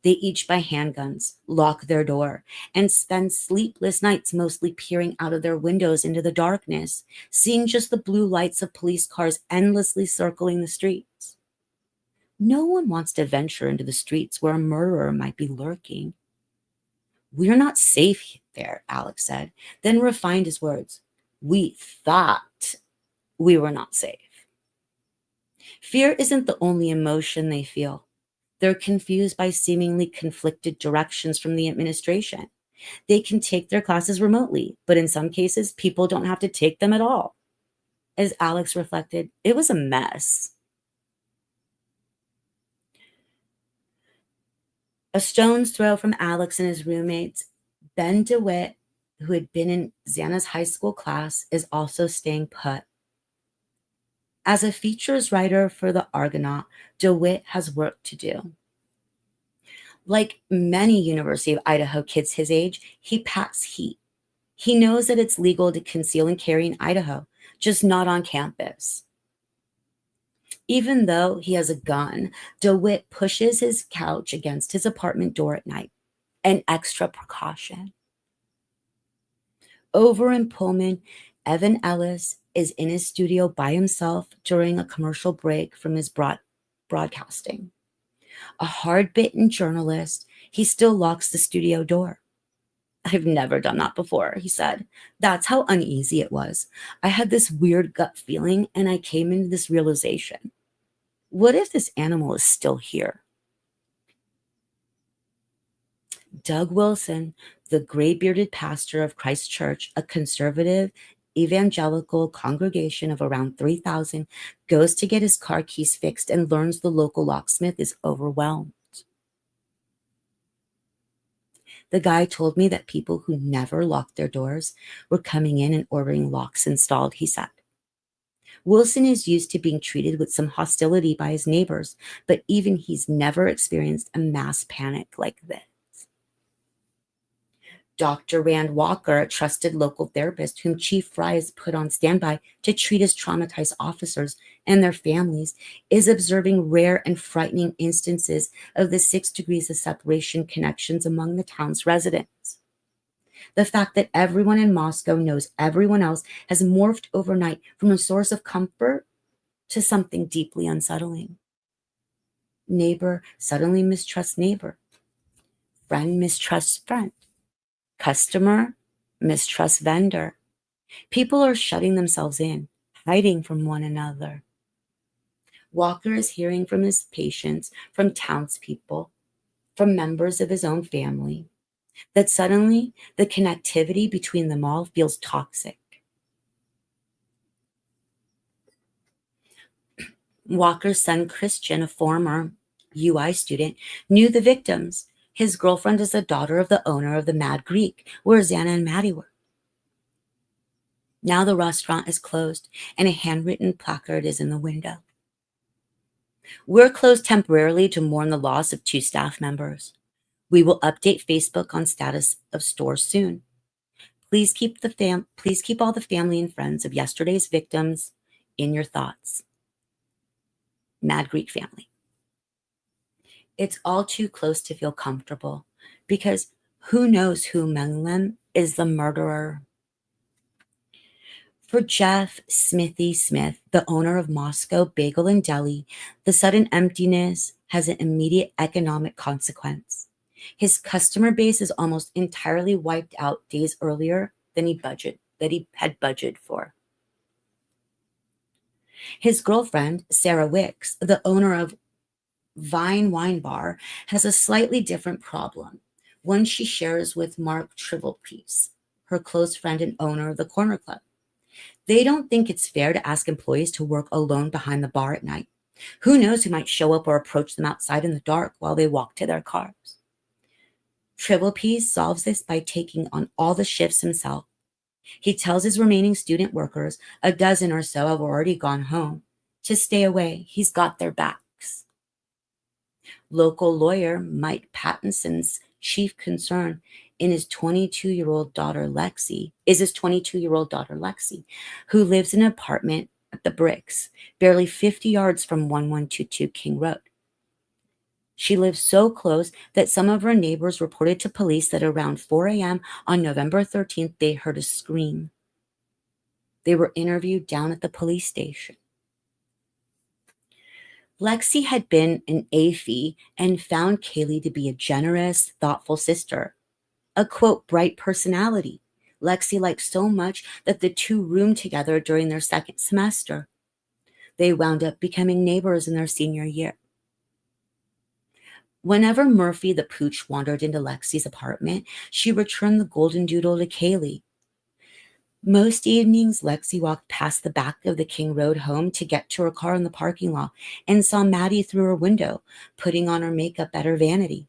S1: They each buy handguns, lock their door, and spend sleepless nights mostly peering out of their windows into the darkness, seeing just the blue lights of police cars endlessly circling the streets. No one wants to venture into the streets where a murderer might be lurking. "We're not safe there," Alex said, then refined his words. "We thought we were not safe." Fear isn't the only emotion they feel. They're confused by seemingly conflicted directions from the administration. They can take their classes remotely, but in some cases, people don't have to take them at all. As Alex reflected, it was a mess. A stone's throw from Alex and his roommates, Ben DeWitt, who had been in Xana's high school class, is also staying put. As a features writer for the Argonaut, DeWitt has work to do. Like many University of Idaho kids his age, he packs heat. He knows that it's legal to conceal and carry in Idaho, just not on campus. Even though he has a gun, DeWitt pushes his couch against his apartment door at night, an extra precaution. Over in Pullman, Evan Ellis is in his studio by himself during a commercial break from his broadcasting. A hard-bitten journalist, he still locks the studio door. "I've never done that before," he said. "That's how uneasy it was. I had this weird gut feeling, and I came into this realization. What if this animal is still here?" Doug Wilson, the gray-bearded pastor of Christ Church, a conservative evangelical congregation of around 3,000, goes to get his car keys fixed and learns the local locksmith is overwhelmed. "The guy told me that people who never locked their doors were coming in and ordering locks installed," he said. Wilson is used to being treated with some hostility by his neighbors, but even he's never experienced a mass panic like this. Dr. Rand Walker, a trusted local therapist whom Chief Fry has put on standby to treat his traumatized officers and their families, is observing rare and frightening instances of the 6 degrees of separation connections among the town's residents. The fact that everyone in Moscow knows everyone else has morphed overnight from a source of comfort to something deeply unsettling. Neighbor suddenly mistrusts neighbor. Friend mistrusts friend. Customer mistrusts vendor. People are shutting themselves in, hiding from one another. Walker is hearing from his patients, from townspeople, from members of his own family, that suddenly the connectivity between them all feels toxic. Walker's son, Christian, a former UI student, knew the victims. His girlfriend is the daughter of the owner of the Mad Greek, where Xana and Maddie were. Now the restaurant is closed, and a handwritten placard is in the window. "We're closed temporarily to mourn the loss of 2 staff members. We will update Facebook on status of store soon. Please keep all the family and friends of yesterday's victims in your thoughts. Mad Greek family." It's all too close to feel comfortable, because who knows who among them is the murderer? For Jeff Smithy Smith, the owner of Moscow Bagel and Deli, the sudden emptiness has an immediate economic consequence. His customer base is almost entirely wiped out days earlier than he had budgeted for. His girlfriend, Sarah Wicks, the owner of Vine Wine Bar, has a slightly different problem. One she shares with Mark Trivelpiece, her close friend and owner of the Corner Club. They don't think it's fair to ask employees to work alone behind the bar at night. Who knows who might show up or approach them outside in the dark while they walk to their cars. Trivelpiece solves this by taking on all the shifts himself. He tells his remaining student workers, a dozen or so have already gone home, to stay away. He's got their backs. Local lawyer Mike Patterson's chief concern in his 22-year-old daughter Lexi is his 22-year-old daughter Lexi, who lives in an apartment at the Bricks, barely 50 yards from 1122 King Road. She lives so close that some of her neighbors reported to police that around 4 a.m. on November 13th, they heard a scream. They were interviewed down at the police station. Lexi had been an AFI and found Kaylee to be a generous, thoughtful sister. A quote, bright personality. Lexi liked so much that the two roomed together during their second semester. They wound up becoming neighbors in their senior year. Whenever Murphy the pooch wandered into Lexi's apartment, she returned the golden doodle to Kaylee. Most evenings, Lexi walked past the back of the King Road home to get to her car in the parking lot and saw Maddie through her window, putting on her makeup at her vanity.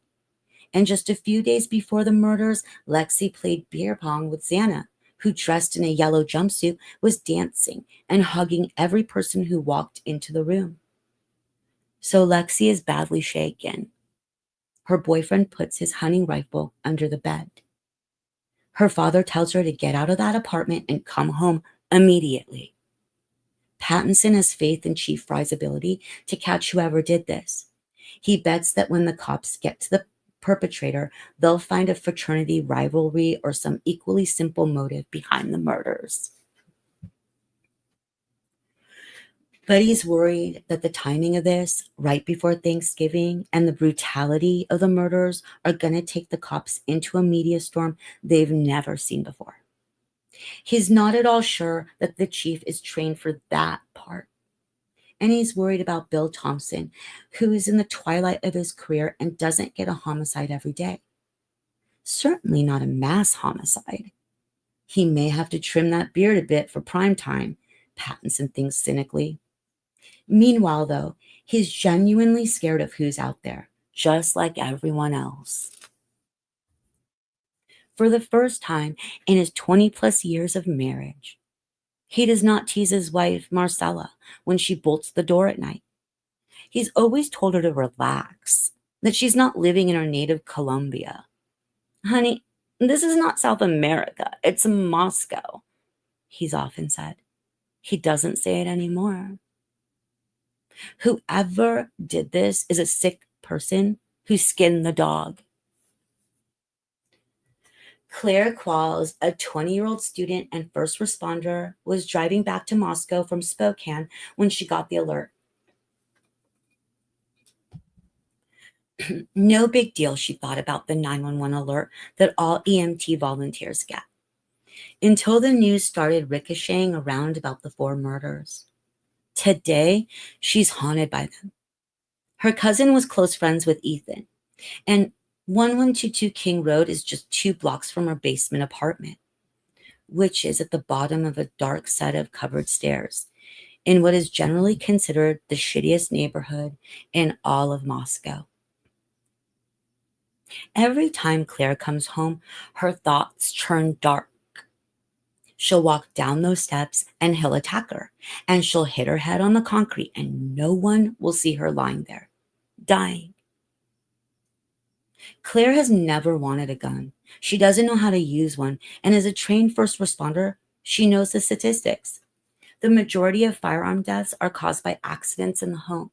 S1: And just a few days before the murders, Lexi played beer pong with Xana, who, dressed in a yellow jumpsuit, was dancing and hugging every person who walked into the room. So Lexi is badly shaken. Her boyfriend puts his hunting rifle under the bed. Her father tells her to get out of that apartment and come home immediately. Patterson has faith in Chief Fry's ability to catch whoever did this. He bets that when the cops get to the perpetrator, they'll find a fraternity rivalry or some equally simple motive behind the murders. But he's worried that the timing of this, right before Thanksgiving, and the brutality of the murders are going to take the cops into a media storm they've never seen before. He's not at all sure that the chief is trained for that part. And he's worried about Bill Thompson, who is in the twilight of his career and doesn't get a homicide every day. Certainly not a mass homicide. He may have to trim that beard a bit for prime time, Patterson thinks cynically. Meanwhile, though, he's genuinely scared of who's out there, just like everyone else. For the first time in his 20-plus years of marriage, he does not tease his wife, Marcella, when she bolts the door at night. He's always told her to relax, that she's not living in her native Colombia. Honey, this is not South America, it's Moscow, he's often said. He doesn't say it anymore. Whoever did this is a sick person who skinned the dog. Claire Qualls, a 20-year-old student and first responder, was driving back to Moscow from Spokane when she got the alert. No big deal, she thought about the 911 alert that all EMT volunteers get, until the news started ricocheting around about the 4 murders. Today, she's haunted by them. Her cousin was close friends with Ethan, and 1122 King Road is just 2 blocks from her basement apartment, which is at the bottom of a dark set of covered stairs in what is generally considered the shittiest neighborhood in all of Moscow. Every time Claire comes home, her thoughts turn dark. She'll walk down those steps and he'll attack her, and she'll hit her head on the concrete and no one will see her lying there, dying. Claire has never wanted a gun. She doesn't know how to use one, and as a trained first responder, she knows the statistics. The majority of firearm deaths are caused by accidents in the home.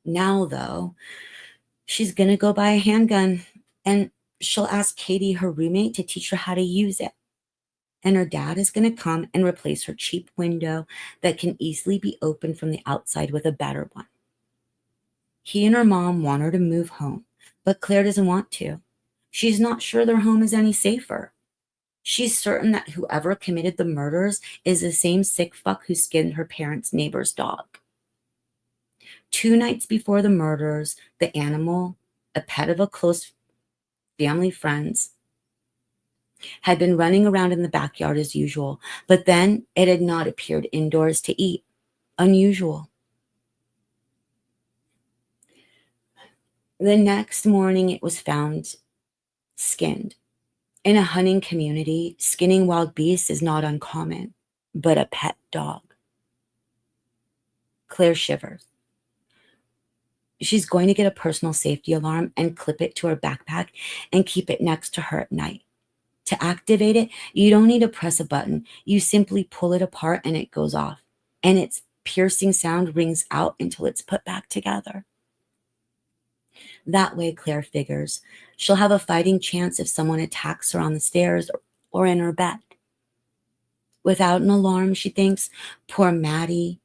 S1: Now, though, she's going to go buy a handgun, and she'll ask Katie, her roommate, to teach her how to use it. And her dad is going to come and replace her cheap window that can easily be opened from the outside with a better one. He and her mom want her to move home, but Claire doesn't want to. She's not sure their home is any safer. She's certain that whoever committed the murders is the same sick fuck who skinned her parents' neighbor's dog. 2 nights before the murders, the animal, a pet of a close family friends, had been running around in the backyard as usual, but then it had not appeared indoors to eat. Unusual. The next morning, it was found skinned. In a hunting community, skinning wild beasts is not uncommon, but a pet dog. Claire shivers. She's going to get a personal safety alarm and clip it to her backpack and keep it next to her at night. To activate it, you don't need to press a button. You simply pull it apart and it goes off. And its piercing sound rings out until it's put back together. That way, Claire figures, she'll have a fighting chance if someone attacks her on the stairs or in her bed. Without an alarm, she thinks, poor Maddie,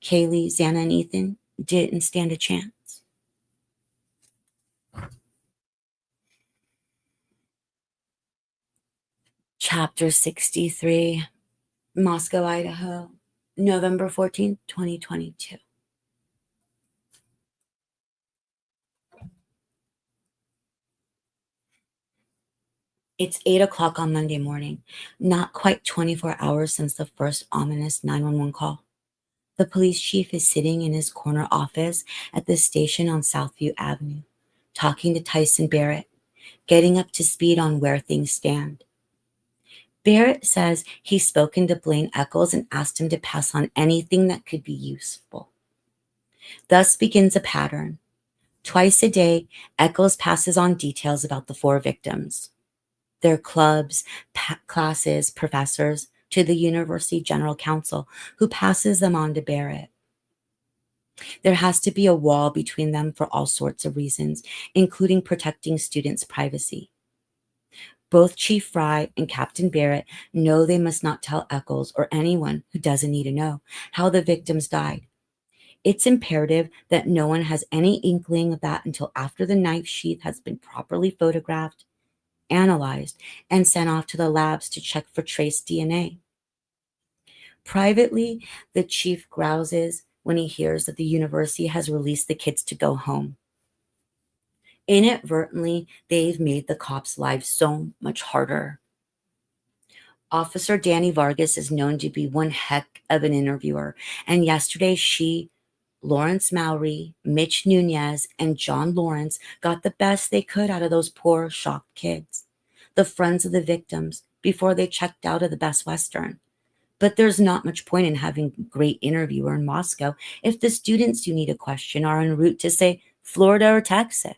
S1: Kaylee, Xana, and Ethan didn't stand a chance. Chapter 63, Moscow, Idaho, November 14th, 2022. It's 8 o'clock on Monday morning, not quite 24 hours since the first ominous 911 call. The police chief is sitting in his corner office at the station on Southview Avenue, talking to Tyson Barrett, getting up to speed on where things stand. Barrett says he's spoken to Blaine Eccles and asked him to pass on anything that could be useful. Thus begins a pattern. Twice a day, Eccles passes on details about the 4 victims, their clubs, classes, professors, to the university general counsel, who passes them on to Barrett. There has to be a wall between them for all sorts of reasons, including protecting students' privacy. Both Chief Fry and Captain Barrett know they must not tell Eccles or anyone who doesn't need to know how the victims died. It's imperative that no one has any inkling of that until after the knife sheath has been properly photographed, analyzed, and sent off to the labs to check for trace DNA. Privately, the chief grouses when he hears that the university has released the kids to go home. Inadvertently, they've made the cops' lives so much harder. Officer Danny Vargas is known to be one heck of an interviewer, and yesterday she, Lawrence Mowry, Mitch Nunez, and John Lawrence got the best they could out of those poor, shocked kids, the friends of the victims, before they checked out of the Best Western. But there's not much point in having a great interviewer in Moscow if the students you need to question are en route to, say, Florida or Texas.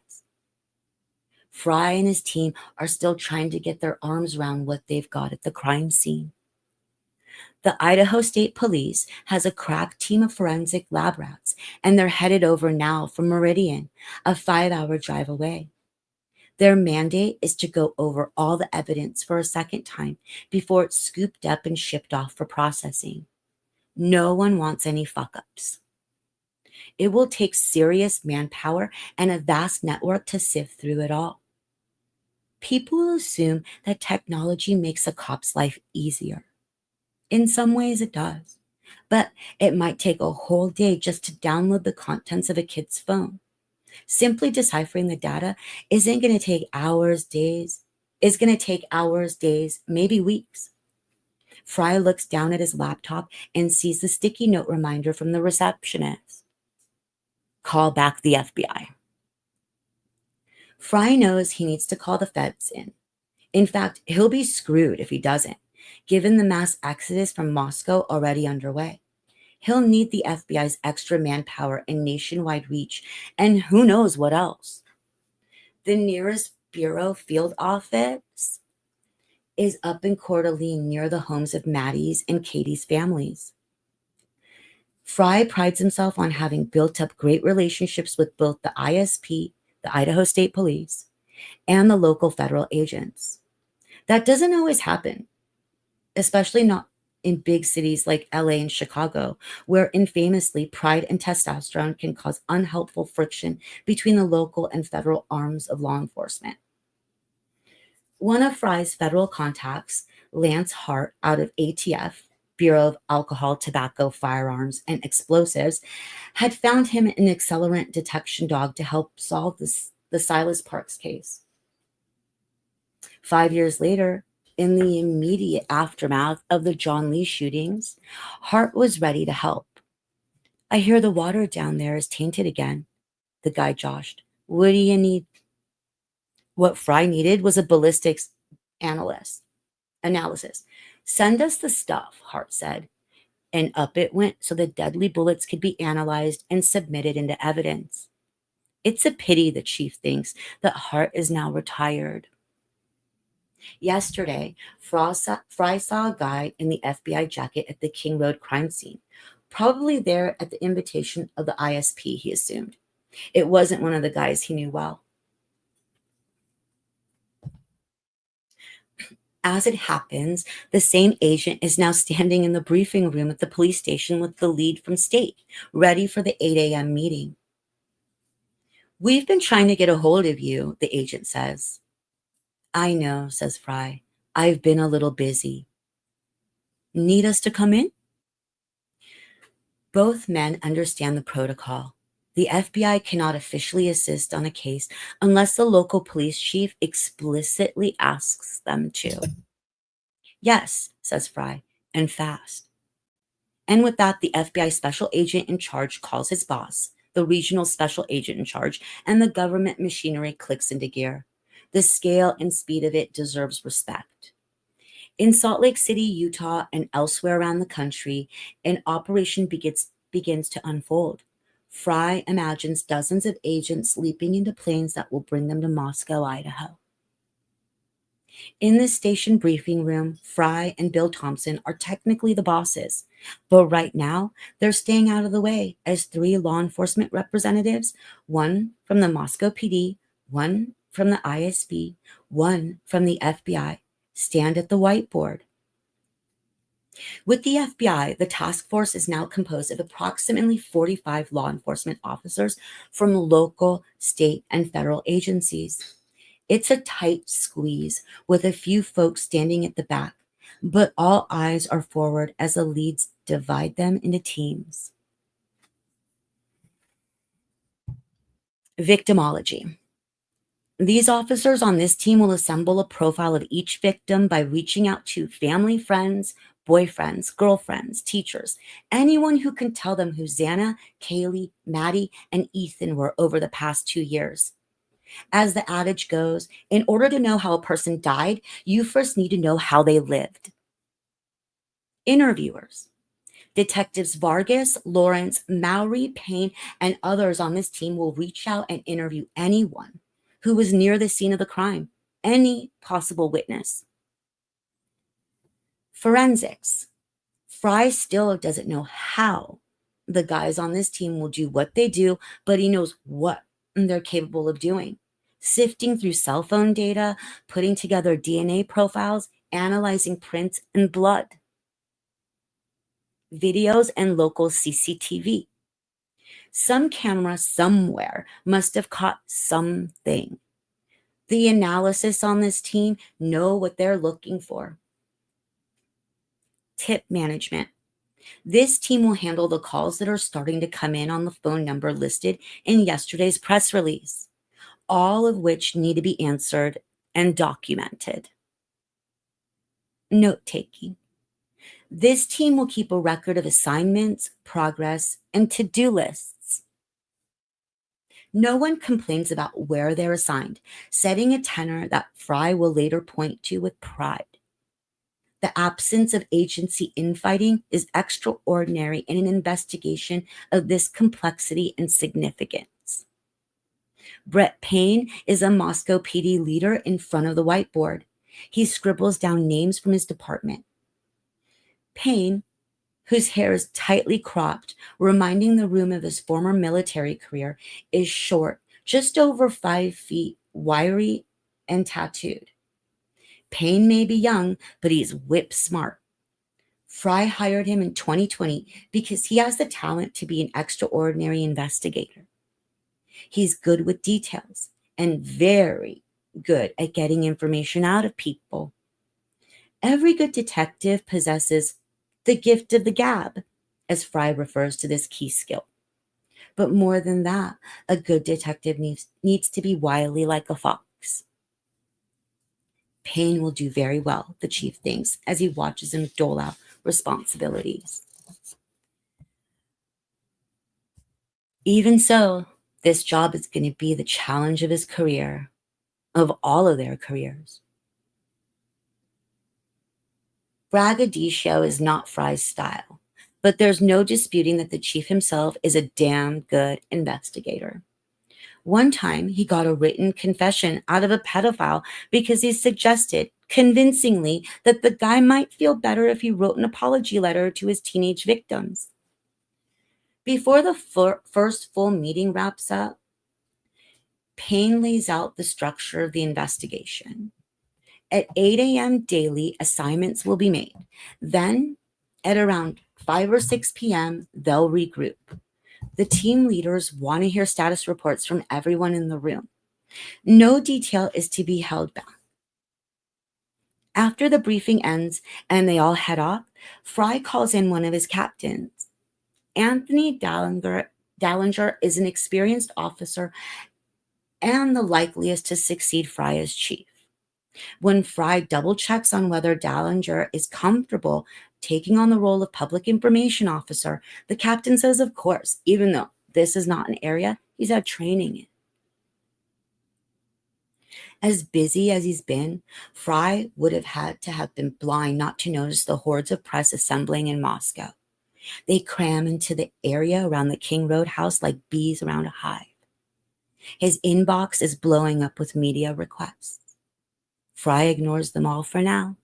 S1: Fry and his team are still trying to get their arms around what they've got at the crime scene. The Idaho State Police has a crack team of forensic lab rats, and they're headed over now from Meridian, a 5-hour drive away. Their mandate is to go over all the evidence for a second time before it's scooped up and shipped off for processing. No one wants any fuck-ups. It will take serious manpower and a vast network to sift through it all. People assume that technology makes a cop's life easier. In some ways it does, but it might take a whole day just to download the contents of a kid's phone. Simply deciphering the data isn't going to take hours, days. It's going to take hours, days, maybe weeks. Fry looks down at his laptop and sees the sticky note reminder from the receptionist. Call back the FBI. Fry knows he needs to call the feds in. In fact, he'll be screwed if he doesn't, given the mass exodus from Moscow already underway. He'll need the FBI's extra manpower and nationwide reach, and who knows what else. The nearest bureau field office is up in Coeur d'Alene near the homes of Maddie's and Katie's families. Fry prides himself on having built up great relationships with both the ISP, the Idaho State Police, and the local federal agents. That doesn't always happen, especially not in big cities like LA and Chicago, where infamously pride and testosterone can cause unhelpful friction between the local and federal arms of law enforcement. One of Fry's federal contacts, Lance Hart out of ATF, Bureau of Alcohol, Tobacco, Firearms, and Explosives, had found him an accelerant detection dog to help solve the Silas Parks case. 5 years later, in the immediate aftermath of the John Lee shootings, Hart was ready to help. "I hear the water down there is tainted again," the guy joshed. "What do you need?" What Fry needed was a ballistics analysis. "Send us the stuff," Hart said. And up it went so the deadly bullets could be analyzed and submitted into evidence. It's a pity, the chief thinks, that Hart is now retired. Yesterday, Fry saw a guy in the FBI jacket at the King Road crime scene, probably there at the invitation of the ISP, he assumed. It wasn't one of the guys he knew well. As it happens, the same agent is now standing in the briefing room at the police station with the lead from state, ready for the 8 a.m. meeting. "We've been trying to get a hold of you," the agent says. "I know," says Fry. "I've been a little busy." "Need us to come in?" Both men understand the protocol. The FBI cannot officially assist on a case unless the local police chief explicitly asks them to. "Yes," says Fry, "and fast." And with that, the FBI special agent in charge calls his boss, the regional special agent in charge, and the government machinery clicks into gear. The scale and speed of it deserves respect. In Salt Lake City, Utah, and elsewhere around the country, an operation begins to unfold. Fry imagines dozens of agents leaping into planes that will bring them to Moscow, Idaho. In the station briefing room, Fry and Bill Thompson are technically the bosses, but right now they're staying out of the way as three law enforcement representatives, one from the Moscow PD, one from the ISB, one from the FBI, stand at the whiteboard. With the FBI, the task force is now composed of approximately 45 law enforcement officers from local, state, and federal agencies. It's a tight squeeze with a few folks standing at the back, but all eyes are forward as the leads divide them into teams. Victimology. These officers on this team will assemble a profile of each victim by reaching out to family, friends, boyfriends, girlfriends, teachers, anyone who can tell them who Xana, Kaylee, Maddie, and Ethan were over the past 2 years. As the adage goes, in order to know how a person died, you first need to know how they lived. Interviewers. Detectives Vargas, Lawrence, Mowry, Payne, and others on this team will reach out and interview anyone who was near the scene of the crime, any possible witness. Forensics. Fry still doesn't know how the guys on this team will do what they do, but he knows what they're capable of doing. Sifting through cell phone data, putting together DNA profiles, analyzing prints and blood. Videos and local CCTV. Some camera somewhere must have caught something. The analysis on this team know what they're looking for. Tip management. This team will handle the calls that are starting to come in on the phone number listed in yesterday's press release, all of which need to be answered and documented. Note taking. This team will keep a record of assignments, progress, and to-do lists. No one complains about where they're assigned, setting a tenor that Fry will later point to with pride. The absence of agency infighting is extraordinary in an investigation of this complexity and significance. Brett Payne is a Moscow PD leader in front of the whiteboard. He scribbles down names from his department. Payne, whose hair is tightly cropped, reminding the room of his former military career, is short, just over 5 feet, wiry, and tattooed. Payne may be young, but he's whip smart. Fry hired him in 2020 because he has the talent to be an extraordinary investigator. He's good with details and very good at getting information out of people. Every good detective possesses the gift of the gab, as Fry refers to this key skill. But more than that, a good detective needs to be wily like a fox. Payne will do very well, the chief thinks, as he watches him dole out responsibilities. Even so, this job is going to be the challenge of his career, of all of their careers. Braggadocio is not Fry's style, but there's no disputing that the chief himself is a damn good investigator. One time, he got a written confession out of a pedophile because he suggested, convincingly, that the guy might feel better if he wrote an apology letter to his teenage victims. Before the first full meeting wraps up, Payne lays out the structure of the investigation. At 8 a.m. daily, assignments will be made. Then, at around 5 or 6 p.m., they'll regroup. The team leaders want to hear status reports from everyone in the room. No detail is to be held back. After the briefing ends and they all head off, Fry calls in one of his captains. Anthony Dallinger is an experienced officer and the likeliest to succeed Fry as chief. When Fry double checks on whether Dallinger is comfortable taking on the role of public information officer, the captain says, of course, even though this is not an area he's had training in. As busy as he's been, Fry would have had to have been blind not to notice the hordes of press assembling in Moscow. They cram into the area around the King Road house like bees around a hive. His inbox is blowing up with media requests. Fry ignores them all for now.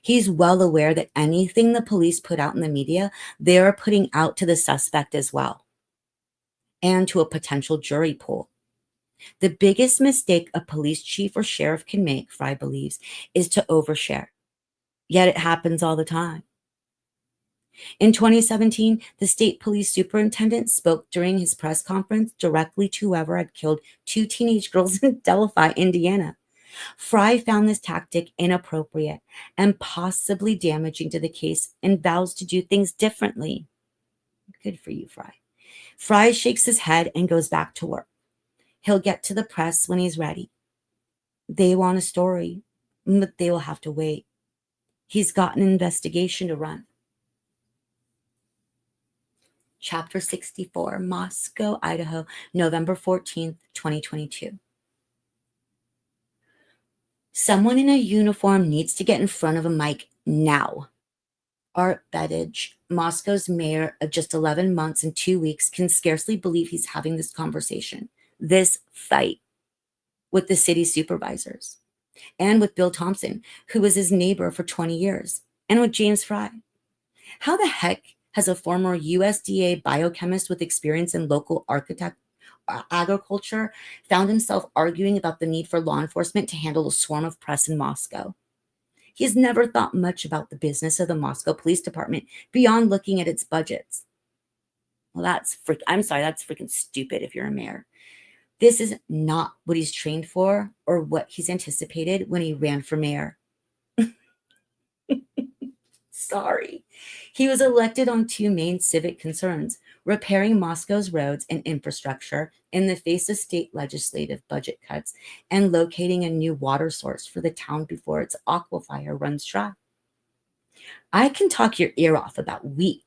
S1: He's well aware that anything the police put out in the media, they're putting out to the suspect as well, and to a potential jury pool. The biggest mistake a police chief or sheriff can make, Fry believes, is to overshare. Yet it happens all the time. In 2017, the state police superintendent spoke during his press conference directly to whoever had killed 2 teenage girls in Delphi, Indiana. Fry found this tactic inappropriate and possibly damaging to the case and vows to do things differently. Good for you, Fry. Fry shakes his head and goes back to work. He'll get to the press when he's ready. They want a story, but they will have to wait. He's got an investigation to run. Chapter 64, Moscow, Idaho, November 14th, 2022. Someone in a uniform needs to get in front of a mic now. Art Bedage, Moscow's mayor of just 11 months and 2 weeks, can scarcely believe he's having this conversation, this fight, with the city supervisors, and with Bill Thompson, who was his neighbor for 20 years, and with James Fry. How the heck has a former USDA biochemist with experience in local agriculture found himself arguing about the need for law enforcement to handle a swarm of press in Moscow? He has never thought much about the business of the Moscow Police Department beyond looking at its budgets. Well, that's freaking stupid if you're a mayor. This is not what he's trained for or what he's anticipated when he ran for mayor. Sorry. He was elected on 2 main civic concerns: repairing Moscow's roads and infrastructure in the face of state legislative budget cuts, and locating a new water source for the town before its aquifer runs dry. I can talk your ear off about wheat,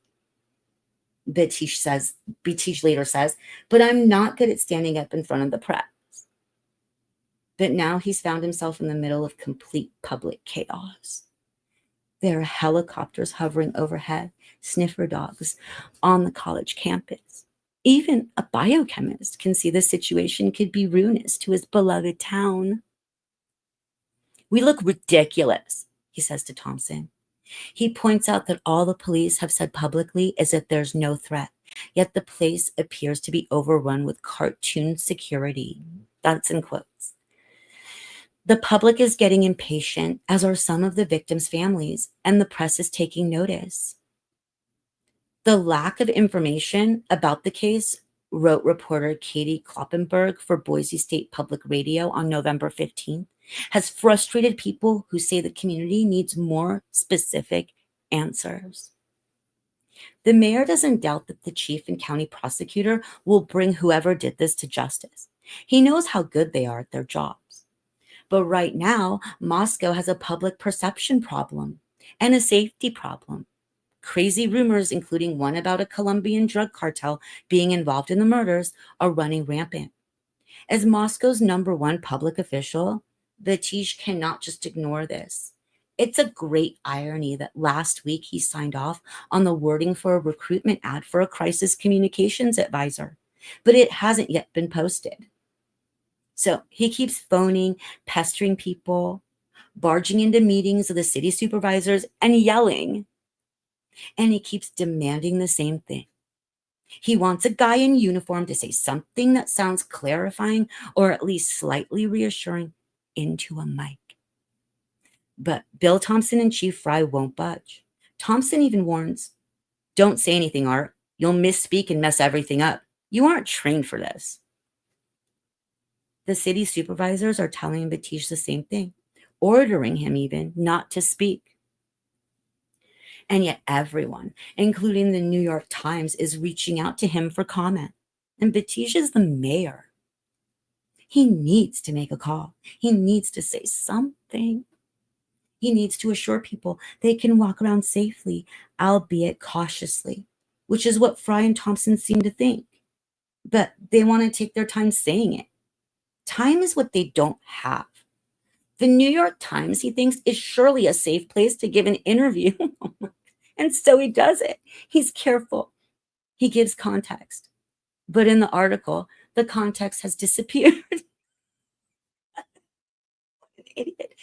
S1: Batish later says, but I'm not good at standing up in front of the press. But now he's found himself in the middle of complete public chaos. There are helicopters hovering overhead, sniffer dogs on the college campus. Even a biochemist can see the situation could be ruinous to his beloved town. We look ridiculous, he says to Thompson. He points out that all the police have said publicly is that there's no threat, yet the place appears to be overrun with cartoon security. That's in quotes. The public is getting impatient, as are some of the victims' families, and the press is taking notice. The lack of information about the case, wrote reporter Katie Kloppenberg for Boise State Public Radio on November 15th, has frustrated people who say the community needs more specific answers. The mayor doesn't doubt that the chief and county prosecutor will bring whoever did this to justice. He knows how good they are at their jobs. But right now, Moscow has a public perception problem and a safety problem. Crazy rumors, including one about a Colombian drug cartel being involved in the murders, are running rampant. As Moscow's number one public official, Batij cannot just ignore this. It's a great irony that last week he signed off on the wording for a recruitment ad for a crisis communications advisor, but it hasn't yet been posted. So he keeps phoning, pestering people, barging into meetings of the city supervisors and yelling. And he keeps demanding the same thing. He wants a guy in uniform to say something that sounds clarifying or at least slightly reassuring into a mic. But Bill Thompson and Chief Fry won't budge. Thompson even warns, don't say anything, Art. You'll misspeak and mess everything up. You aren't trained for this. The city supervisors are telling Batij the same thing, ordering him even not to speak. And yet everyone, including the New York Times, is reaching out to him for comment. And Batij is the mayor. He needs to make a call. He needs to say something. He needs to assure people they can walk around safely, albeit cautiously, which is what Fry and Thompson seem to think. But they want to take their time saying it. Time is what they don't have. The New York Times, he thinks, is surely a safe place to give an interview. And so he does it. He's careful. He gives context. But in the article, the context has disappeared. Idiot.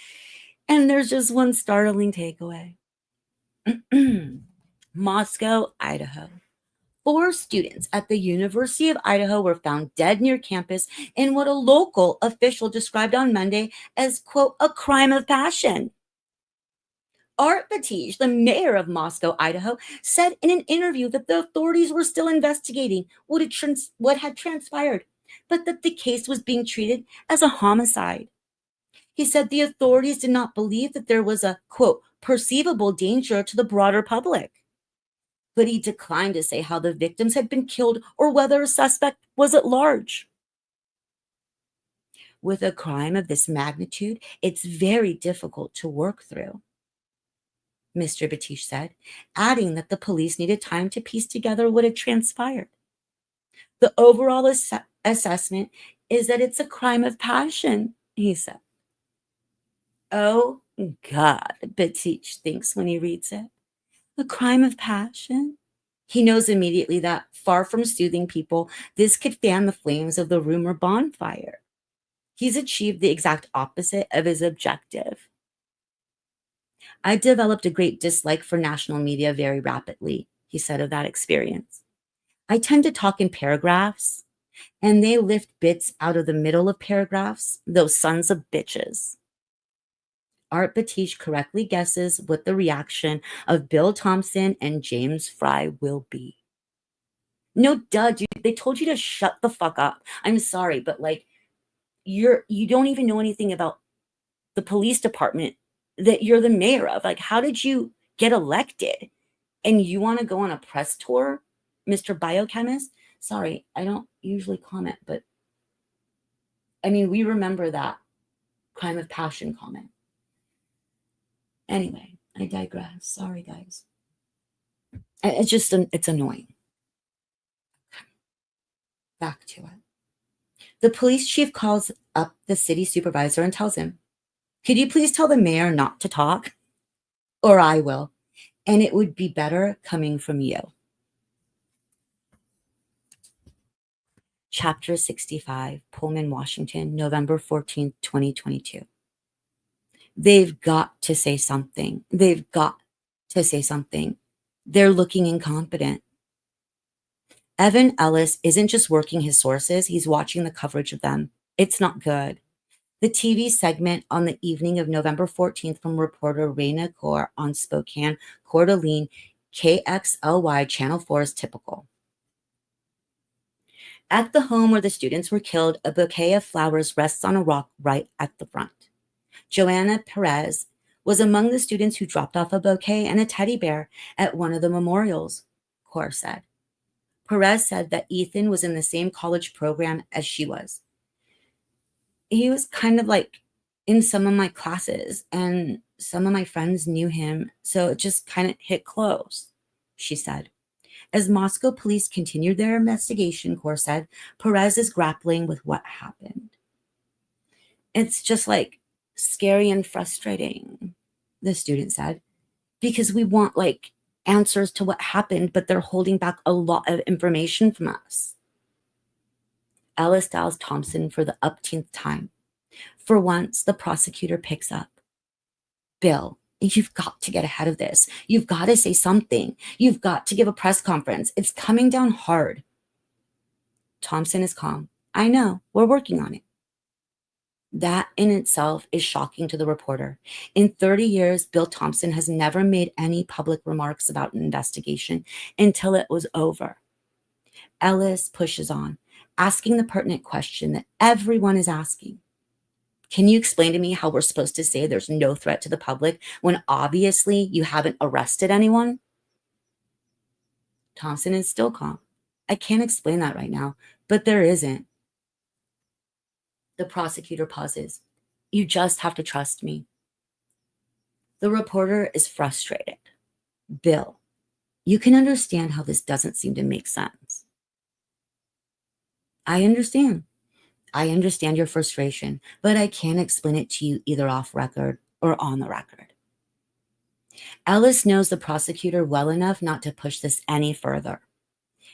S1: And there's just one startling takeaway. Moscow, Idaho. 4 students at the University of Idaho were found dead near campus in what a local official described on Monday as, quote, a crime of passion. Art Batij, the mayor of Moscow, Idaho, said in an interview that the authorities were still investigating what had transpired, but that the case was being treated as a homicide. He said the authorities did not believe that there was a, quote, perceivable danger to the broader public. But he declined to say how the victims had been killed or whether a suspect was at large. With a crime of this magnitude, it's very difficult to work through, Mr. Batij said, adding that the police needed time to piece together what had transpired. The overall assessment is that it's a crime of passion, he said. Oh, God, Batij thinks when he reads it. A crime of passion? He knows immediately that, far from soothing people, this could fan the flames of the rumor bonfire. He's achieved the exact opposite of his objective. I developed a great dislike for national media very rapidly, he said of that experience. I tend to talk in paragraphs, and they lift bits out of the middle of paragraphs, those sons of bitches. Art Batij correctly guesses what the reaction of Bill Thompson and James Fry will be. No, duh, dude. They told you to shut the fuck up. I'm sorry, but like, you don't even know anything about the police department that you're the mayor of. Like, how did you get elected? And you want to go on a press tour, Mr. Biochemist? Sorry, I don't usually comment, but I mean, we remember that crime of passion comment. Anyway, I digress. Sorry, guys. It's just, it's annoying. Back to it. The police chief calls up the city supervisor and tells him, could you please tell the mayor not to talk? Or I will. And it would be better coming from you. Chapter 65, Pullman, Washington, November 14th, 2022. They've got to say something. They've got to say something. They're looking incompetent. Evan Ellis isn't just working his sources, he's watching the coverage of them. It's not good. The TV segment on the evening of November 14th from reporter Raina Kaur on Spokane, Coeur d'Alene, KXLY Channel 4 is typical. At the home where the students were killed, a bouquet of flowers rests on a rock right at the front. Joanna Perez was among the students who dropped off a bouquet and a teddy bear at one of the memorials, Kaur said. Perez said that Ethan was in the same college program as she was. He was kind of like in some of my classes, and some of my friends knew him, so it just kind of hit close, she said. As Moscow police continued their investigation, Kaur said, Perez is grappling with what happened. It's just like scary and frustrating, the student said, because we want like answers to what happened, but they're holding back a lot of information from us. Ellis dials Thompson for the upteenth time. For once, the prosecutor picks up. Bill, you've got to get ahead of this. You've got to say something. You've got to give a press conference. It's coming down hard. Thompson is calm. I know. We're working on it. That in itself is shocking to the reporter. In 30 years, Bill Thompson has never made any public remarks about an investigation until it was over. Ellis pushes on, asking the pertinent question that everyone is asking. Can you explain to me how we're supposed to say there's no threat to the public when obviously you haven't arrested anyone? Thompson is still calm. I can't explain that right now, but there isn't. The prosecutor pauses. You just have to trust me. The reporter is frustrated. Bill, you can understand how this doesn't seem to make sense. I understand. I understand your frustration, but I can't explain it to you either off record or on the record. Ellis knows the prosecutor well enough not to push this any further.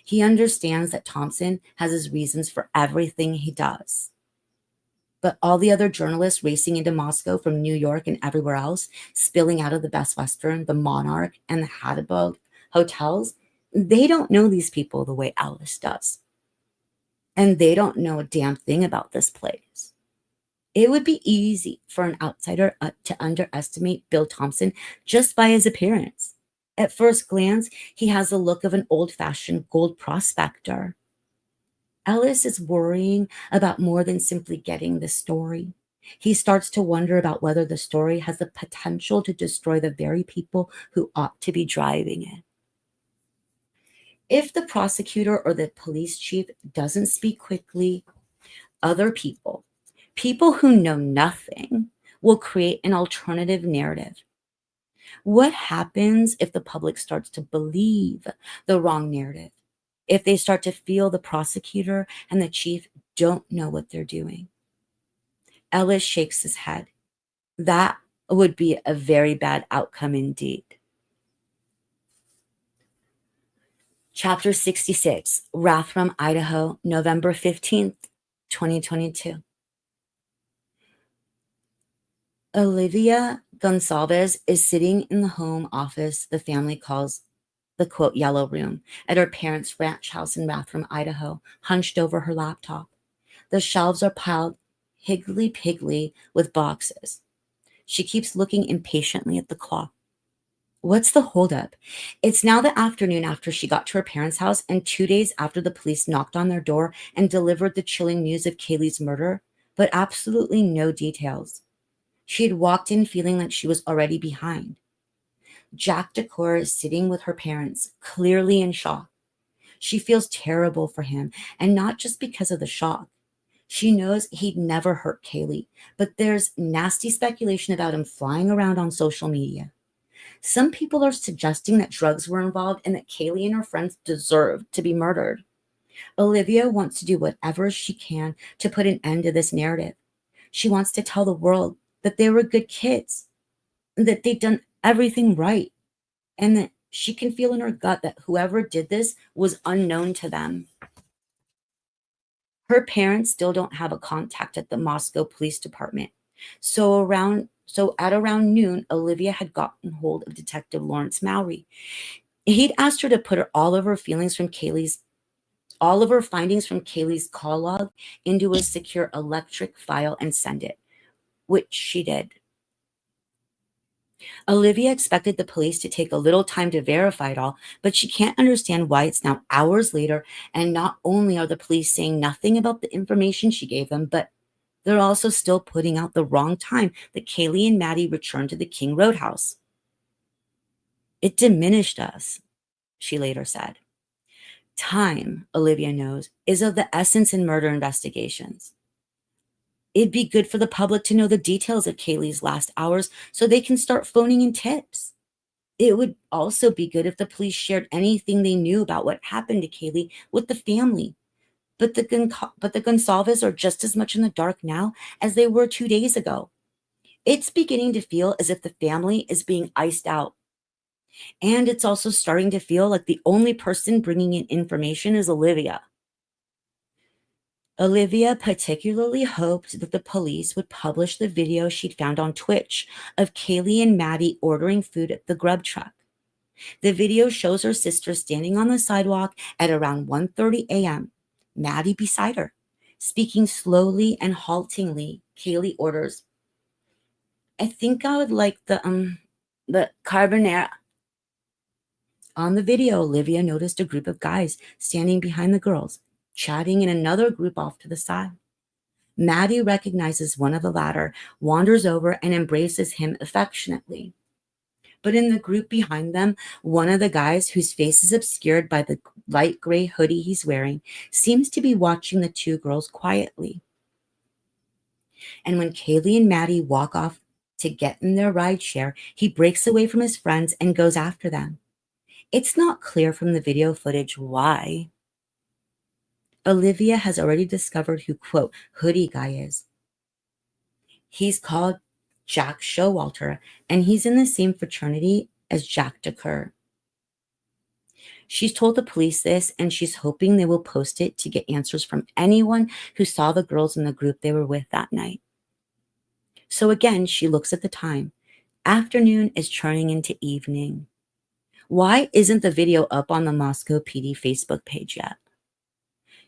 S1: He understands that Thompson has his reasons for everything he does. But all the other journalists racing into Moscow from New York and everywhere else, spilling out of the Best Western, the Monarch, and the Hadabog hotels, they don't know these people the way Ellis does. And they don't know a damn thing about this place. It would be easy for an outsider to underestimate Bill Thompson just by his appearance. At first glance, he has the look of an old-fashioned gold prospector. Ellis is worrying about more than simply getting the story. He starts to wonder about whether the story has the potential to destroy the very people who ought to be driving it. If the prosecutor or the police chief doesn't speak quickly, other people who know nothing, will create an alternative narrative. What happens if the public starts to believe the wrong narrative? If they start to feel the prosecutor and the chief don't know what they're doing? Ellis shakes his head. That would be a very bad outcome indeed. Chapter 66, Rathdrum, Idaho, November 15th, 2022. Olivia Gonsalves is sitting in the home office the family calls the quote yellow room at her parents' ranch house in Rathdrum, Idaho, hunched over her laptop. The shelves are piled higgledy-piggledy with boxes. She keeps looking impatiently at the clock. What's the holdup? It's now the afternoon after she got to her parents' house and 2 days after the police knocked on their door and delivered the chilling news of Kaylee's murder, but absolutely no details. She had walked in feeling like she was already behind. Jack Decor is sitting with her parents, clearly in shock. She feels terrible for him, and not just because of the shock. She knows he'd never hurt Kaylee, but there's nasty speculation about him flying around on social media. Some people are suggesting that drugs were involved and that Kaylee and her friends deserve to be murdered. Olivia wants to do whatever she can to put an end to this narrative. She wants to tell the world that they were good kids, that they'd done everything right, and that she can feel in her gut that whoever did this was unknown to them. Her parents still don't have a contact at the Moscow Police Department. So at around noon, Olivia had gotten hold of Detective Lawrence Mowry. He'd asked her to put all of her findings from Kaylee's call log into a secure electric file and send it, which she did. Olivia expected the police to take a little time to verify it all, but she can't understand why it's now hours later, and not only are the police saying nothing about the information she gave them, but they're also still putting out the wrong time that Kaylee and Maddie returned to the King Roadhouse. It diminished us, she later said. Time, Olivia knows, is of the essence in murder investigations. It'd be good for the public to know the details of Kaylee's last hours so they can start phoning in tips. It would also be good if the police shared anything they knew about what happened to Kaylee with the family. But the Gonsalves are just as much in the dark now as they were 2 days ago. It's beginning to feel as if the family is being iced out. And it's also starting to feel like the only person bringing in information is Olivia. Olivia particularly hoped that the police would publish the video she'd found on Twitch of Kaylee and Maddie ordering food at the grub truck. The video shows her sister standing on the sidewalk at around 1:30 a.m., Maddie beside her. Speaking slowly and haltingly, Kaylee orders, "I think I would like the carbonara." On the video, Olivia noticed a group of guys standing behind the girls, chatting in another group off to the side. Maddie recognizes one of the latter, wanders over, and embraces him affectionately. But in the group behind them, one of the guys, whose face is obscured by the light gray hoodie he's wearing, seems to be watching the two girls quietly. And when Kaylee and Maddie walk off to get in their ride share, he breaks away from his friends and goes after them. It's not clear from the video footage why. Olivia has already discovered who, quote, hoodie guy is. He's called Jack Showalter, and he's in the same fraternity as Jack DeCur. She's told the police this, and she's hoping they will post it to get answers from anyone who saw the girls in the group they were with that night. So again, she looks at the time. Afternoon is turning into evening. Why isn't the video up on the Moscow PD Facebook page yet?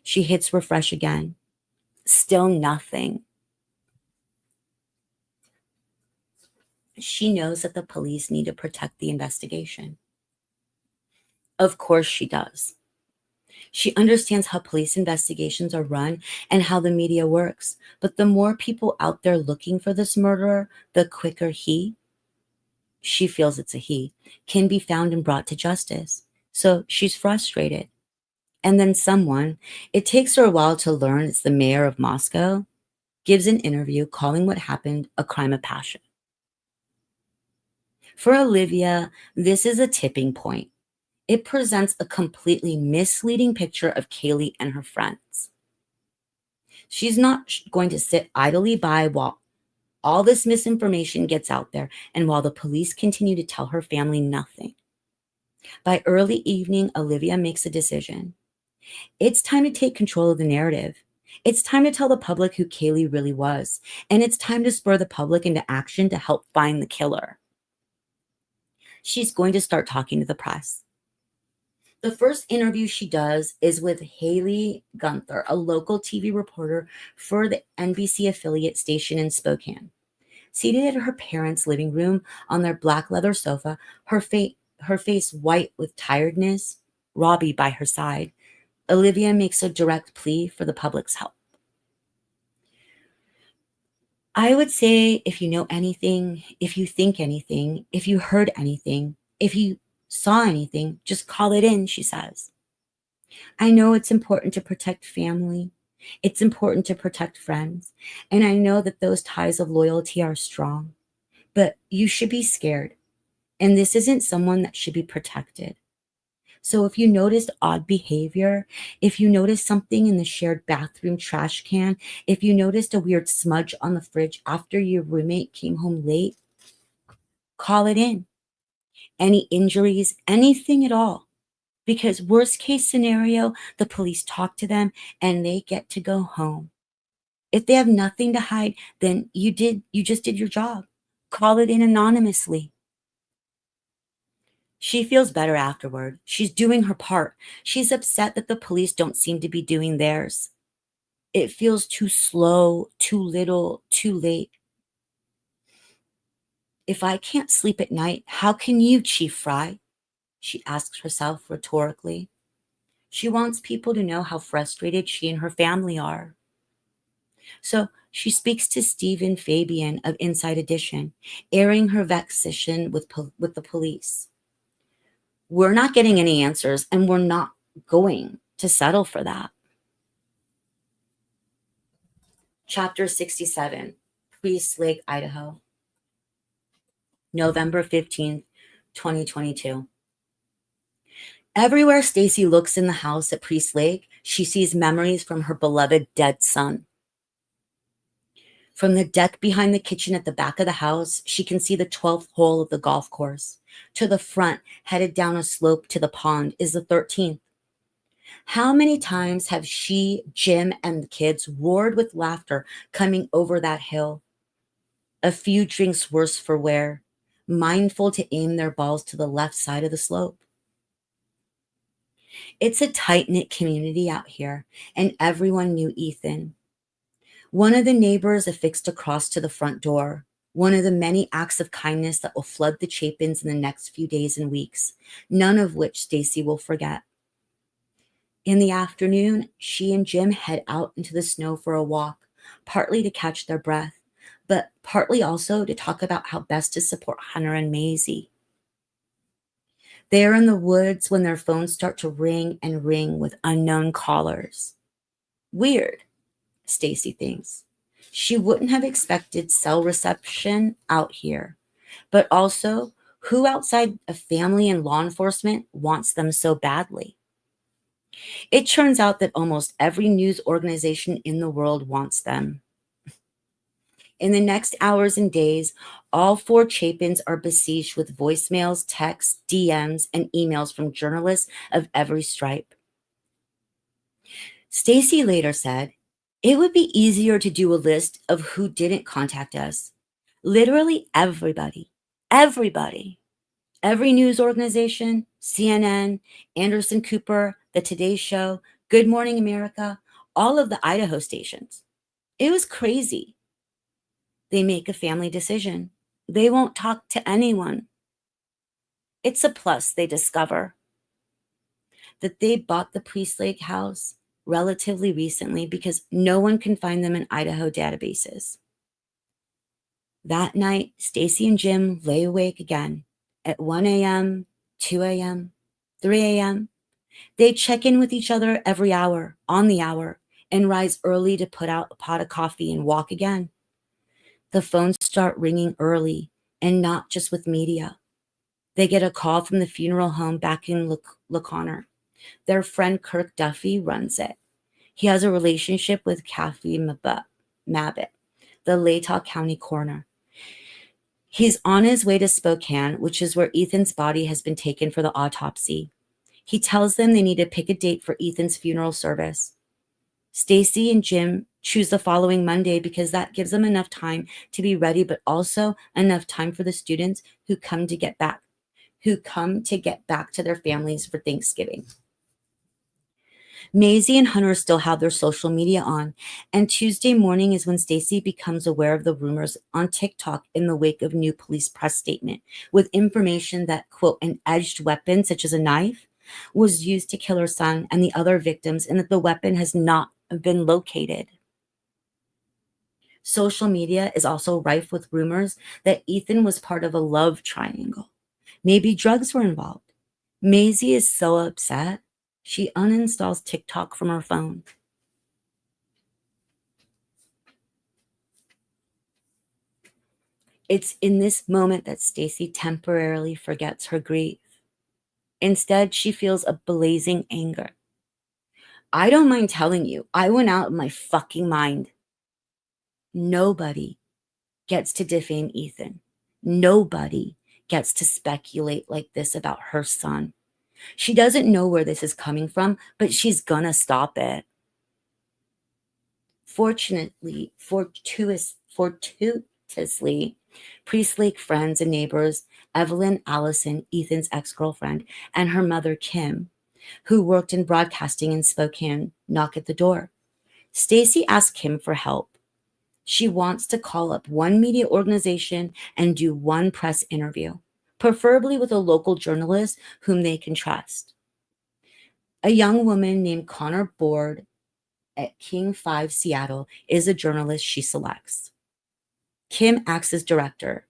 S1: She hits refresh again. Still nothing. She knows that the police need to protect the investigation. Of course she does. She understands how police investigations are run and how the media works. But the more people out there looking for this murderer, the quicker she feels it's a he, can be found and brought to justice. So she's frustrated. And then someone, it takes her a while to learn it's the mayor of Moscow, gives an interview calling what happened a crime of passion. For Olivia, this is a tipping point. It presents a completely misleading picture of Kaylee and her friends. She's not going to sit idly by while all this misinformation gets out there and while the police continue to tell her family nothing. By early evening, Olivia makes a decision. It's time to take control of the narrative. It's time to tell the public who Kaylee really was, and it's time to spur the public into action to help find the killer. She's going to start talking to the press. The first interview she does is with Haley Gunther, a local TV reporter for the NBC affiliate station in Spokane. Seated at her parents' living room on their black leather sofa, her face white with tiredness, Robbie by her side, Olivia makes a direct plea for the public's help. I would say if you know anything, if you think anything, if you heard anything, if you saw anything, just call it in, she says. I know it's important to protect family. It's important to protect friends. And I know that those ties of loyalty are strong. But you should be scared. And this isn't someone that should be protected. So if you noticed odd behavior, if you noticed something in the shared bathroom trash can, if you noticed a weird smudge on the fridge after your roommate came home late, call it in. Any injuries, anything at all. Because worst case scenario, the police talk to them and they get to go home. If they have nothing to hide, then you just did your job. Call it in anonymously. She feels better afterward. She's doing her part. She's upset that the police don't seem to be doing theirs. It feels too slow, too little, too late. If I can't sleep at night, how can you, Chief Fry? She asks herself rhetorically. She wants people to know how frustrated she and her family are. So she speaks to Stephen Fabian of Inside Edition, airing her vexation with the police. We're not getting any answers, and we're not going to settle for that. Chapter 67, Priest Lake, Idaho, November 15th, 2022. Everywhere Stacy looks in the house at Priest Lake, she sees memories from her beloved dead son. From the deck behind the kitchen at the back of the house, she can see the 12th hole of the golf course. To the front, headed down a slope to the pond, is the 13th. How many times have she, Jim, and the kids roared with laughter coming over that hill? A few drinks worse for wear, mindful to aim their balls to the left side of the slope. It's a tight-knit community out here, and everyone knew Ethan. One of the neighbors affixed a cross to the front door, one of the many acts of kindness that will flood the Chapins in the next few days and weeks, none of which Stacy will forget. In the afternoon, she and Jim head out into the snow for a walk, partly to catch their breath, but partly also to talk about how best to support Hunter and Maisie. They are in the woods when their phones start to ring and ring with unknown callers. Weird, Stacy thinks. She wouldn't have expected cell reception out here, but also, who outside of family and law enforcement wants them so badly? It turns out that almost every news organization in the world wants them. In the next hours and days, all four Chapins are besieged with voicemails, texts, DMs, and emails from journalists of every stripe. Stacy later said, "It would be easier to do a list of who didn't contact us. Literally everybody. Everybody. Every news organization, CNN, Anderson Cooper, The Today Show, Good Morning America, all of the Idaho stations. It was crazy. They make a family decision. They won't talk to anyone. It's a plus, they discover that they bought the Priest Lake house relatively recently because no one can find them in Idaho databases." That night, Stacy and Jim lay awake again at 1 a.m., 2 a.m., 3 a.m. They check in with each other every hour, on the hour, and rise early to put out a pot of coffee and walk again. The phones start ringing early, and not just with media. They get a call from the funeral home back in LaConner. Their friend Kirk Duffy runs it. He has a relationship with Kathy Mabbitt, the Latah County coroner. He's on his way to Spokane, which is where Ethan's body has been taken for the autopsy. He tells them they need to pick a date for Ethan's funeral service. Stacy and Jim choose the following Monday because that gives them enough time to be ready, but also enough time for the students who come to get back to their families for Thanksgiving. Maisie and Hunter still have their social media on, and Tuesday morning is when Stacy becomes aware of the rumors on TikTok in the wake of new police press statement with information that, quote, an edged weapon such as a knife was used to kill her son and the other victims, and that the weapon has not been located. Social media is also rife with rumors that Ethan was part of a love triangle. Maybe drugs were involved. Maisie is so upset, she uninstalls TikTok from her phone. It's in this moment that Stacy temporarily forgets her grief. Instead, she feels a blazing anger. "I don't mind telling you, I went out of my fucking mind." Nobody gets to defame Ethan. Nobody gets to speculate like this about her son. She doesn't know where this is coming from, but she's gonna stop it. Fortuitously, Priest Lake friends and neighbors, Evelyn Allison, Ethan's ex-girlfriend, and her mother, Kim, who worked in broadcasting in Spokane, knock at the door. Stacy asks Kim for help. She wants to call up one media organization and do one press interview, preferably with a local journalist whom they can trust. A young woman named Connor Board at King 5 Seattle is a journalist she selects. Kim acts as director.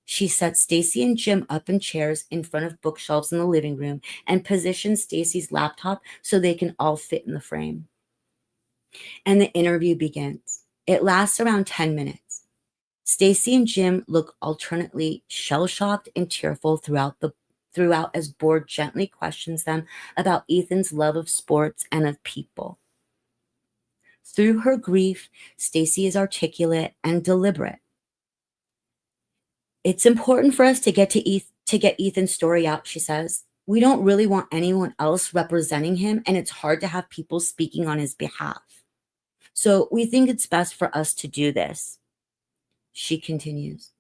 S1: She sets Stacy and Jim up in chairs in front of bookshelves in the living room and positions Stacy's laptop so they can all fit in the frame. And the interview begins. It lasts around 10 minutes. Stacy and Jim look alternately shell-shocked and tearful throughout as Board gently questions them about Ethan's love of sports and of people. Through her grief, Stacy is articulate and deliberate. It's important for us to get Ethan's story out, she says. We don't really want anyone else representing him, and it's hard to have people speaking on his behalf. So we think it's best for us to do this. She continues.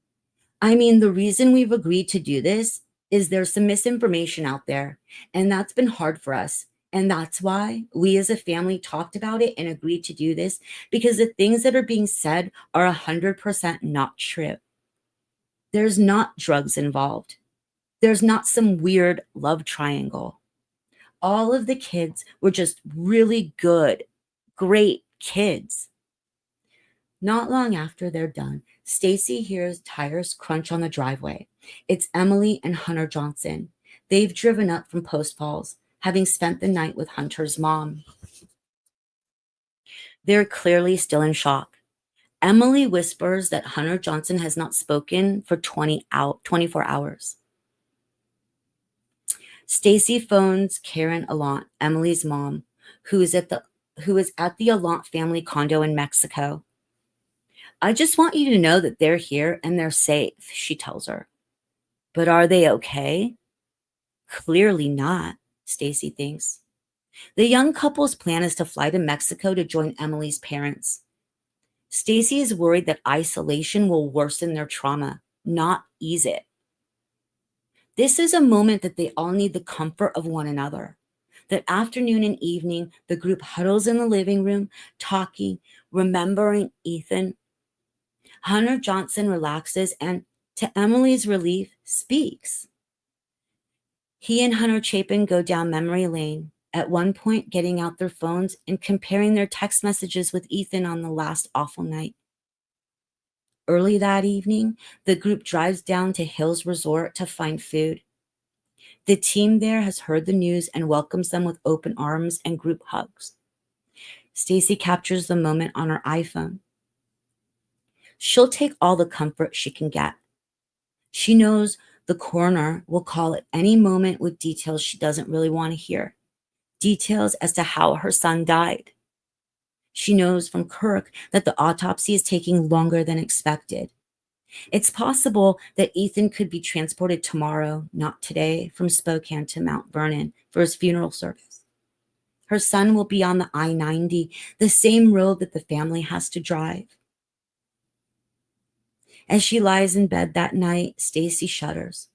S1: I mean, the reason we've agreed to do this is there's some misinformation out there, and that's been hard for us. And that's why we as a family talked about it and agreed to do this, because the things that are being said are 100% not true. There's not drugs involved. There's not some weird love triangle. All of the kids were just really good, great kids. Not long after they're done, Stacy hears tires crunch on the driveway. It's Emily and Hunter Johnson. They've driven up from Post Falls, having spent the night with Hunter's mom. They're clearly still in shock. Emily whispers that Hunter Johnson has not spoken for 24 hours. Stacy phones Karen Allant, Emily's mom, who is at the Allant family condo in Mexico. I just want you to know that they're here and they're safe, she tells her. But are they okay? Clearly not, Stacy thinks. The young couple's plan is to fly to Mexico to join Emily's parents. Stacy is worried that isolation will worsen their trauma, not ease it. This is a moment that they all need the comfort of one another. That afternoon and evening, the group huddles in the living room, talking, remembering Ethan. Hunter Johnson relaxes and, to Emily's relief, speaks. He and Hunter Chapin go down memory lane, at one point getting out their phones and comparing their text messages with Ethan on the last awful night. Early that evening, the group drives down to Hills Resort to find food. The team there has heard the news and welcomes them with open arms and group hugs. Stacy captures the moment on her iPhone. She'll take all the comfort she can get. She knows the coroner will call at any moment with details she doesn't really want to hear. Details as to how her son died. She knows from Kirk that the autopsy is taking longer than expected. It's possible that Ethan could be transported tomorrow, not today, from Spokane to Mount Vernon for his funeral service. Her son will be on the I-90, the same road that the family has to drive. As she lies in bed that night, Stacy shudders,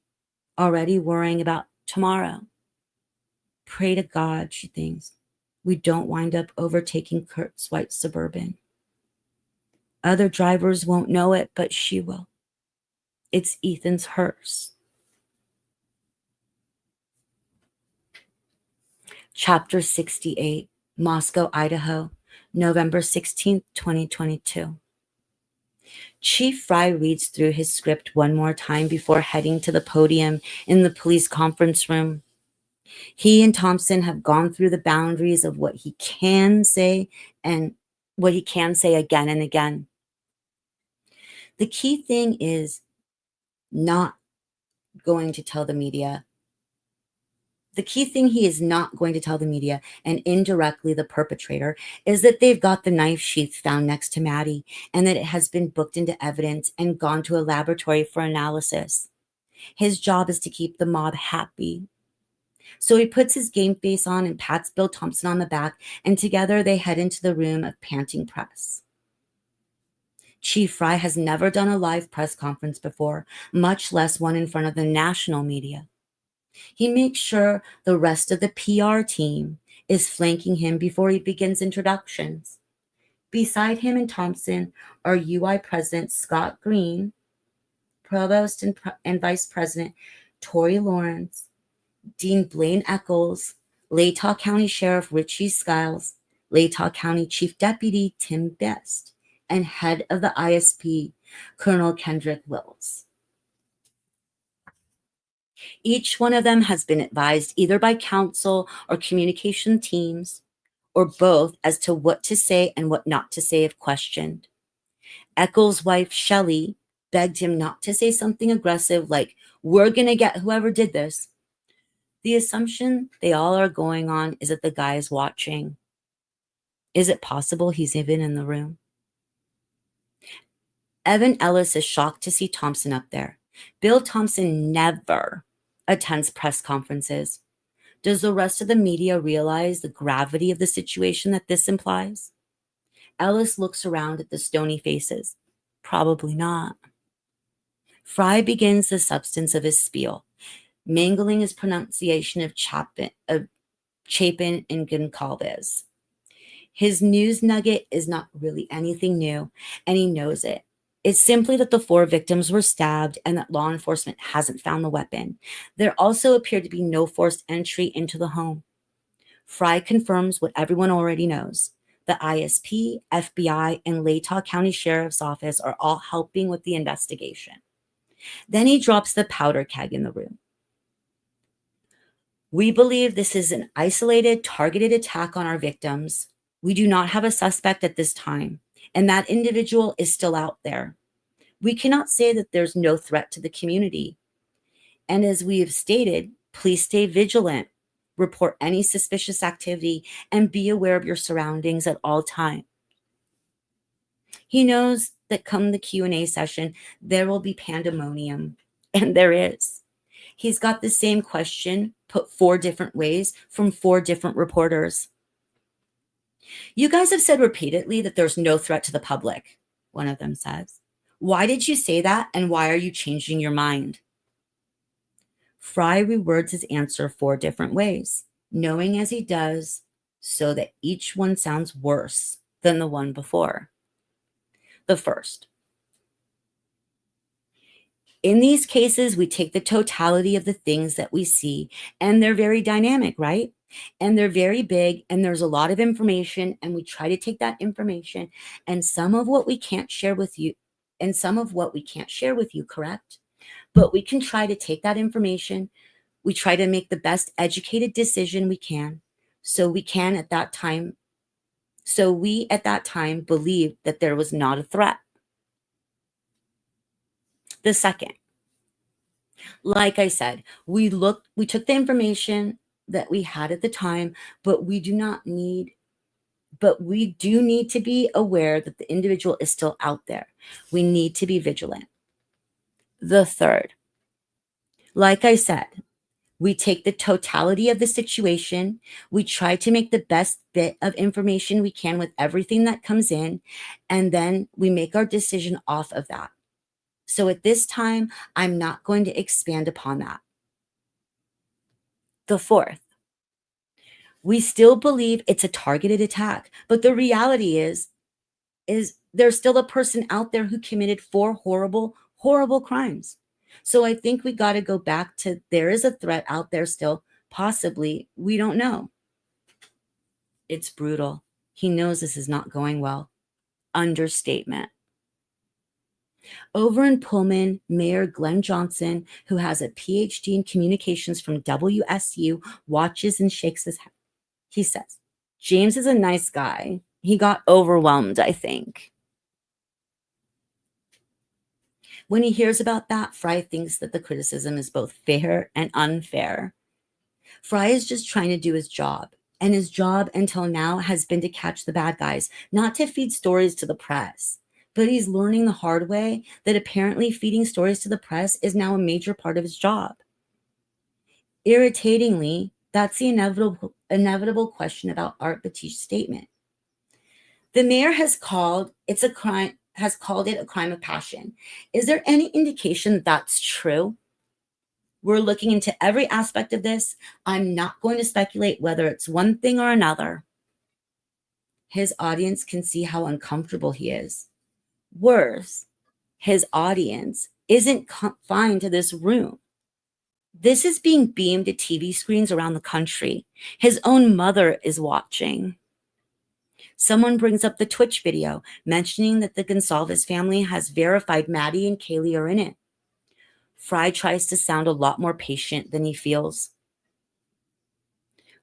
S1: already worrying about tomorrow. Pray to God, she thinks, we don't wind up overtaking Kurt's white Suburban. Other drivers won't know it, but she will. It's Ethan's hearse. Chapter 68, Moscow, Idaho, November 16th, 2022. Chief Fry reads through his script one more time before heading to the podium in the police conference room. He and Thompson have gone through the boundaries of what he can say and what he can say again and again. The key thing is not going to tell the media. The key thing he is not going to tell the media, and indirectly the perpetrator, is that they've got the knife sheath found next to Maddie and that it has been booked into evidence and gone to a laboratory for analysis. His job is to keep the mob happy. So he puts his game face on and pats Bill Thompson on the back, and together they head into the room of panting press. Chief Fry has never done a live press conference before, much less one in front of the national media. He makes sure the rest of the PR team is flanking him before he begins introductions. Beside him and Thompson are UI President Scott Green, Provost and Vice President Tori Lawrence, Dean Blaine Eccles, Latah County Sheriff Richie Skiles, Latah County Chief Deputy Tim Best, and head of the ISP, Colonel Kendrick Wills. Each one of them has been advised either by counsel or communication teams, or both, as to what to say and what not to say if questioned. Eccles' wife, Shelley, begged him not to say something aggressive like, "We're going to get whoever did this." The assumption they all are going on is that the guy is watching. Is it possible he's even in the room? Evan Ellis is shocked to see Thompson up there. Bill Thompson never attends press conferences. Does the rest of the media realize the gravity of the situation that this implies? Ellis looks around at the stony faces. Probably not. Fry begins the substance of his spiel, mangling his pronunciation of Chapin and Goncalves. His news nugget is not really anything new, and he knows it. It's simply that the 4 victims were stabbed and that law enforcement hasn't found the weapon. There also appeared to be no forced entry into the home. Fry confirms what everyone already knows. The ISP, FBI, and Latah County Sheriff's Office are all helping with the investigation. Then he drops the powder keg in the room. We believe this is an isolated, targeted attack on our victims. We do not have a suspect at this time, and that individual is still out there. We cannot say that there's no threat to the community. And as we have stated, please stay vigilant, report any suspicious activity, and be aware of your surroundings at all times. He knows that come the Q&A session, there will be pandemonium, and there is. He's got the same question put 4 different ways from 4 different reporters. You guys have said repeatedly that there's no threat to the public, one of them says. Why did you say that, and why are you changing your mind? Fry rewords his answer 4 different ways, knowing as he does, so that each one sounds worse than the one before. The first. In these cases, we take the totality of the things that we see, and they're very dynamic, right? And they're very big, and there's a lot of information, and we try to take that information, and some of what we can't share with you, correct? But we can try to take that information. We try to make the best educated decision we can. So we at that time believed that there was not a threat. The second, like I said, we took the information that we had at the time, but we do need to be aware that the individual is still out there. We need to be vigilant. The third, like I said, we take the totality of the situation. We try to make the best bit of information we can with everything that comes in, and then we make our decision off of that. So at this time, I'm not going to expand upon that. The fourth, we still believe it's a targeted attack, but the reality is there's still a person out there who committed 4 horrible, horrible crimes. So I think we got to go back to there is a threat out there still, possibly, we don't know. It's brutal. He knows this is not going well. Understatement. Over in Pullman, Mayor Glenn Johnson, who has a PhD in communications from WSU, watches and shakes his head. He says, James is a nice guy. He got overwhelmed, I think. When he hears about that, Fry thinks that the criticism is both fair and unfair. Fry is just trying to do his job, and his job until now has been to catch the bad guys, not to feed stories to the press. But he's learning the hard way that apparently feeding stories to the press is now a major part of his job. Irritatingly, that's the inevitable question about Art Batish's statement. The mayor has called it a crime of passion. Is there any indication that that's true? We're looking into every aspect of this. I'm not going to speculate whether it's one thing or another. His audience can see how uncomfortable he is. Worse, his audience isn't confined to this room. This is being beamed to TV screens around the country. His own mother is watching. Someone brings up the Twitch video, mentioning that the Gonsalves family has verified Maddie and Kaylee are in it. Fry tries to sound a lot more patient than he feels.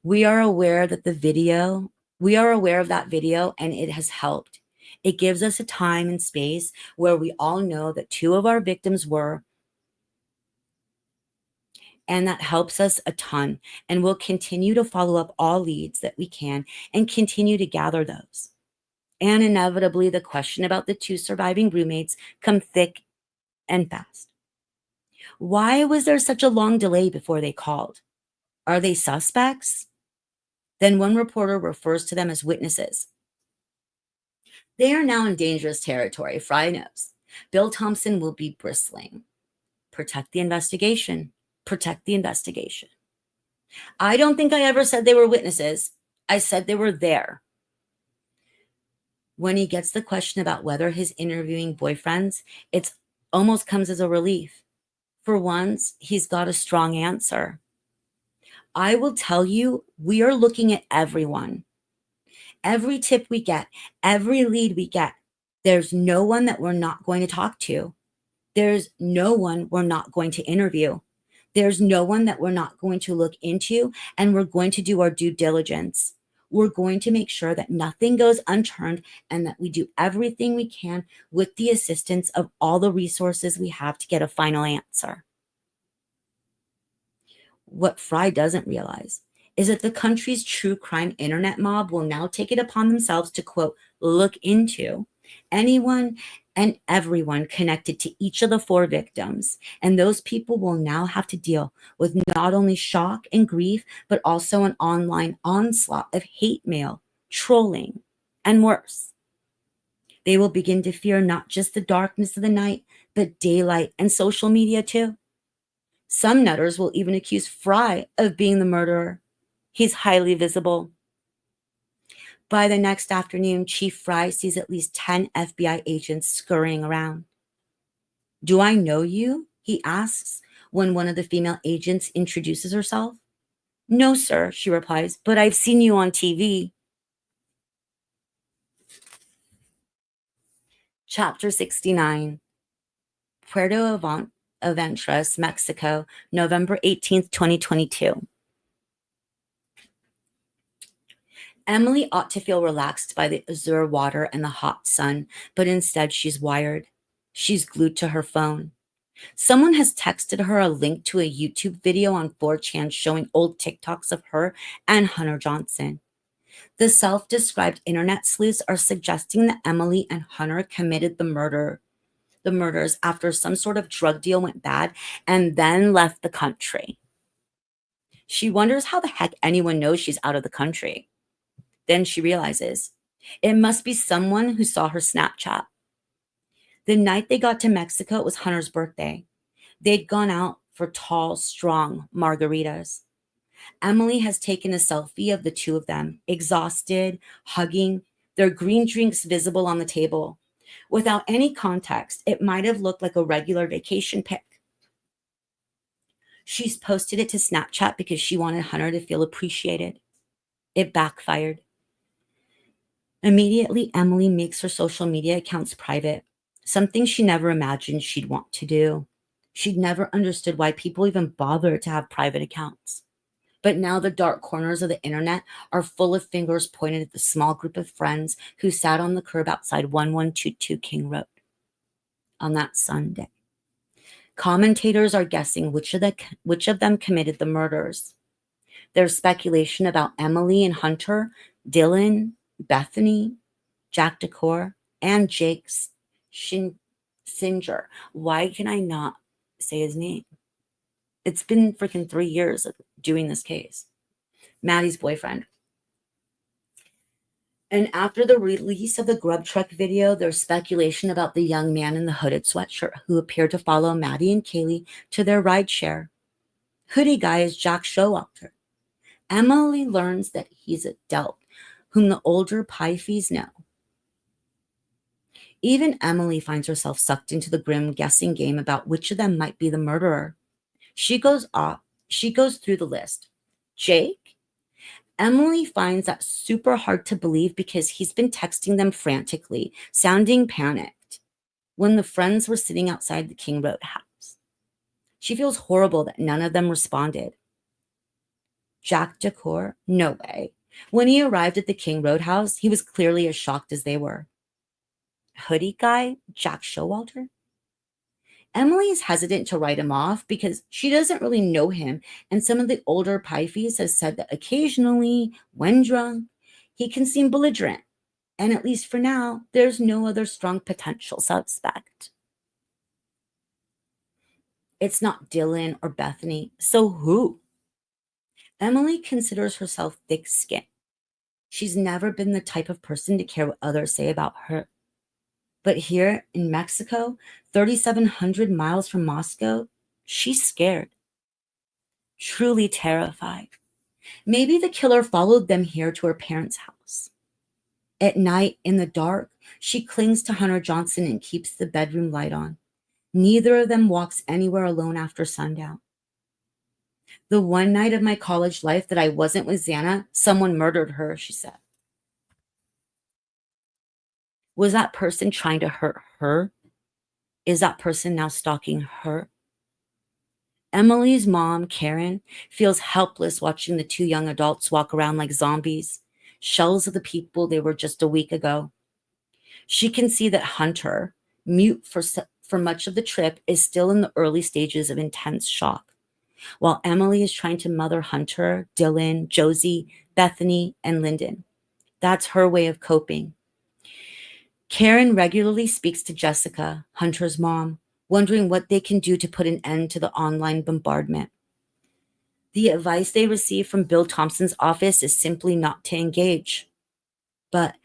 S1: We are aware of that video, and it has helped. It gives us a time and space where we all know that two of our victims were, and that helps us a ton. And we'll continue to follow up all leads that we can and continue to gather those. And inevitably, the question about the two surviving roommates come thick and fast. Why was there such a long delay before they called? Are they suspects? Then one reporter refers to them as witnesses. They are now in dangerous territory, Fry knows. Bill Thompson will be bristling. Protect the investigation. Protect the investigation. I don't think I ever said they were witnesses. I said they were there. When he gets the question about whether he's interviewing boyfriends, it almost comes as a relief. For once, he's got a strong answer. I will tell you, we are looking at everyone. Every tip we get, every lead we get, there's no one that we're not going to talk to. There's no one we're not going to interview. There's no one that we're not going to look into, and we're going to do our due diligence. We're going to make sure that nothing goes unturned and that we do everything we can with the assistance of all the resources we have to get a final answer. What Fry doesn't realize is that the country's true crime internet mob will now take it upon themselves to, quote, look into anyone and everyone connected to each of the four victims. And those people will now have to deal with not only shock and grief, but also an online onslaught of hate mail, trolling, and worse. They will begin to fear not just the darkness of the night, but daylight and social media too. Some nutters will even accuse Fry of being the murderer. He's highly visible. By the next afternoon, Chief Fry sees at least 10 FBI agents scurrying around. Do I know you? He asks when one of the female agents introduces herself. No, sir, she replies, but I've seen you on TV. Chapter 69, Puerto Venturas, Mexico, November 18th, 2022. Emily ought to feel relaxed by the azure water and the hot sun, but instead she's wired. She's glued to her phone. Someone has texted her a link to a YouTube video on 4chan showing old TikToks of her and Hunter Johnson. The self-described internet sleuths are suggesting that Emily and Hunter committed the murders after some sort of drug deal went bad and then left the country. She wonders how the heck anyone knows she's out of the country. Then she realizes it must be someone who saw her Snapchat. The night they got to Mexico, it was Hunter's birthday. They'd gone out for tall, strong margaritas. Emily has taken a selfie of the two of them, exhausted, hugging, their green drinks visible on the table. Without any context, it might have looked like a regular vacation pic. She's posted it to Snapchat because she wanted Hunter to feel appreciated. It backfired. Immediately, Emily makes her social media accounts private, something she never imagined she'd want to do. She'd never understood why people even bother to have private accounts. But now the dark corners of the internet are full of fingers pointed at the small group of friends who sat on the curb outside 1122 King Road on that Sunday. Commentators are guessing which of them committed the murders. There's speculation about Emily and Hunter, Dylan, Bethany, Jack Decor, and Jake's Singer. Why can I not say his name? It's been freaking 3 years of doing this case. Maddie's boyfriend. And after the release of the Grub Truck video, there's speculation about the young man in the hooded sweatshirt who appeared to follow Maddie and Kaylee to their rideshare. Hoodie guy is Jack Showalter. Emily learns that he's a Delt, whom the older Pyfies know. Even Emily finds herself sucked into the grim guessing game about which of them might be the murderer. She goes through the list. Jake? Emily finds that super hard to believe because he's been texting them frantically, sounding panicked, when the friends were sitting outside the King Road house. She feels horrible that none of them responded. Jack Decor? No way. When he arrived at the King Road house, he was clearly as shocked as they were. hoodie guy, Jack Showalter? Emily is hesitant to write him off because she doesn't really know him, and some of the older Pyfies have said that occasionally, when drunk, he can seem belligerent. And at least for now, there's no other strong potential suspect. It's not Dylan or Bethany, so who? Emily considers herself thick-skinned. She's never been the type of person to care what others say about her. But here in Mexico, 3,700 miles from Moscow, she's scared, truly terrified. Maybe the killer followed them here to her parents' house. At night, in the dark, she clings to Hunter Johnson and keeps the bedroom light on. Neither of them walks anywhere alone after sundown. The one night of my college life that I wasn't with Xana, someone murdered her, she said. Was that person trying to hurt her? Is that person now stalking her? Emily's mom, Karen, feels helpless watching the two young adults walk around like zombies, shells of the people they were just a week ago. She can see that Hunter, mute for much of the trip, is still in the early stages of intense shock, while Emily is trying to mother Hunter, Dylan, Josie, Bethany, and Lyndon. That's her way of coping. Karen regularly speaks to Jessica, Hunter's mom, wondering what they can do to put an end to the online bombardment. The advice they receive from Bill Thompson's office is simply not to engage. But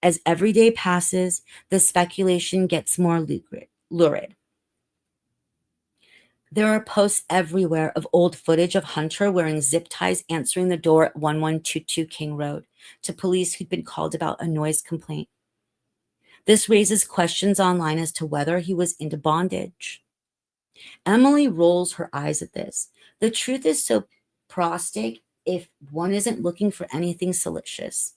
S1: as every day passes, the speculation gets more lurid. There are posts everywhere of old footage of Hunter wearing zip ties answering the door at 1122 King Road to police who'd been called about a noise complaint. This raises questions online as to whether he was into bondage. Emily rolls her eyes at this. The truth is so prosaic if one isn't looking for anything salacious.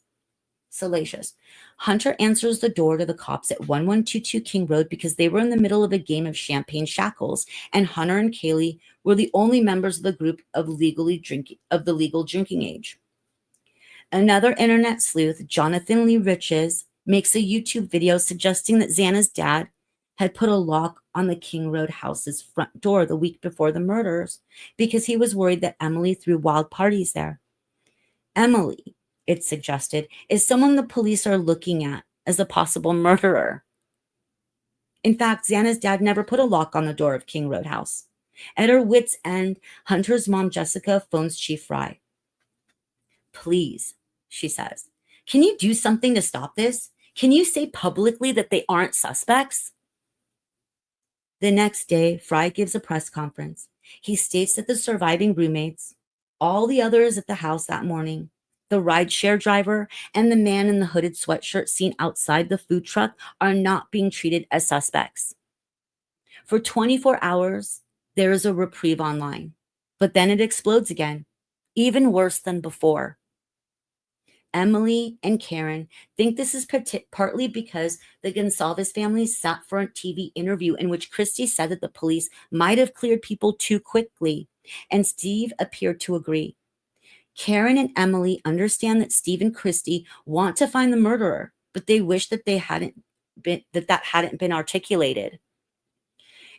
S1: Hunter answers the door to the cops at 1122 King Road because they were in the middle of a game of champagne shackles, and Hunter and Kaylee were the only members of the group of the legal drinking age. Another internet sleuth, Jonathan Lee Riches, makes a YouTube video suggesting that Xana's dad had put a lock on the King Road house's front door the week before the murders because he was worried that Emily threw wild parties there. Emily, it's suggested, is someone the police are looking at as a possible murderer. In fact, Xana's dad never put a lock on the door of King Road House. At her wit's end, Hunter's mom, Jessica, phones Chief Fry. Please, she says, can you do something to stop this? Can you say publicly that they aren't suspects? The next day, Fry gives a press conference. He states that the surviving roommates, all the others at the house that morning, the rideshare driver, and the man in the hooded sweatshirt seen outside the food truck are not being treated as suspects. For 24 hours, there is a reprieve online, but then it explodes again, even worse than before. Emily and Karen think this is partly because the Gonsalves family sat for a TV interview in which Christy said that the police might have cleared people too quickly, and Steve appeared to agree. Karen and Emily understand that Steve and Christy want to find the murderer, but they wish that that hadn't been articulated.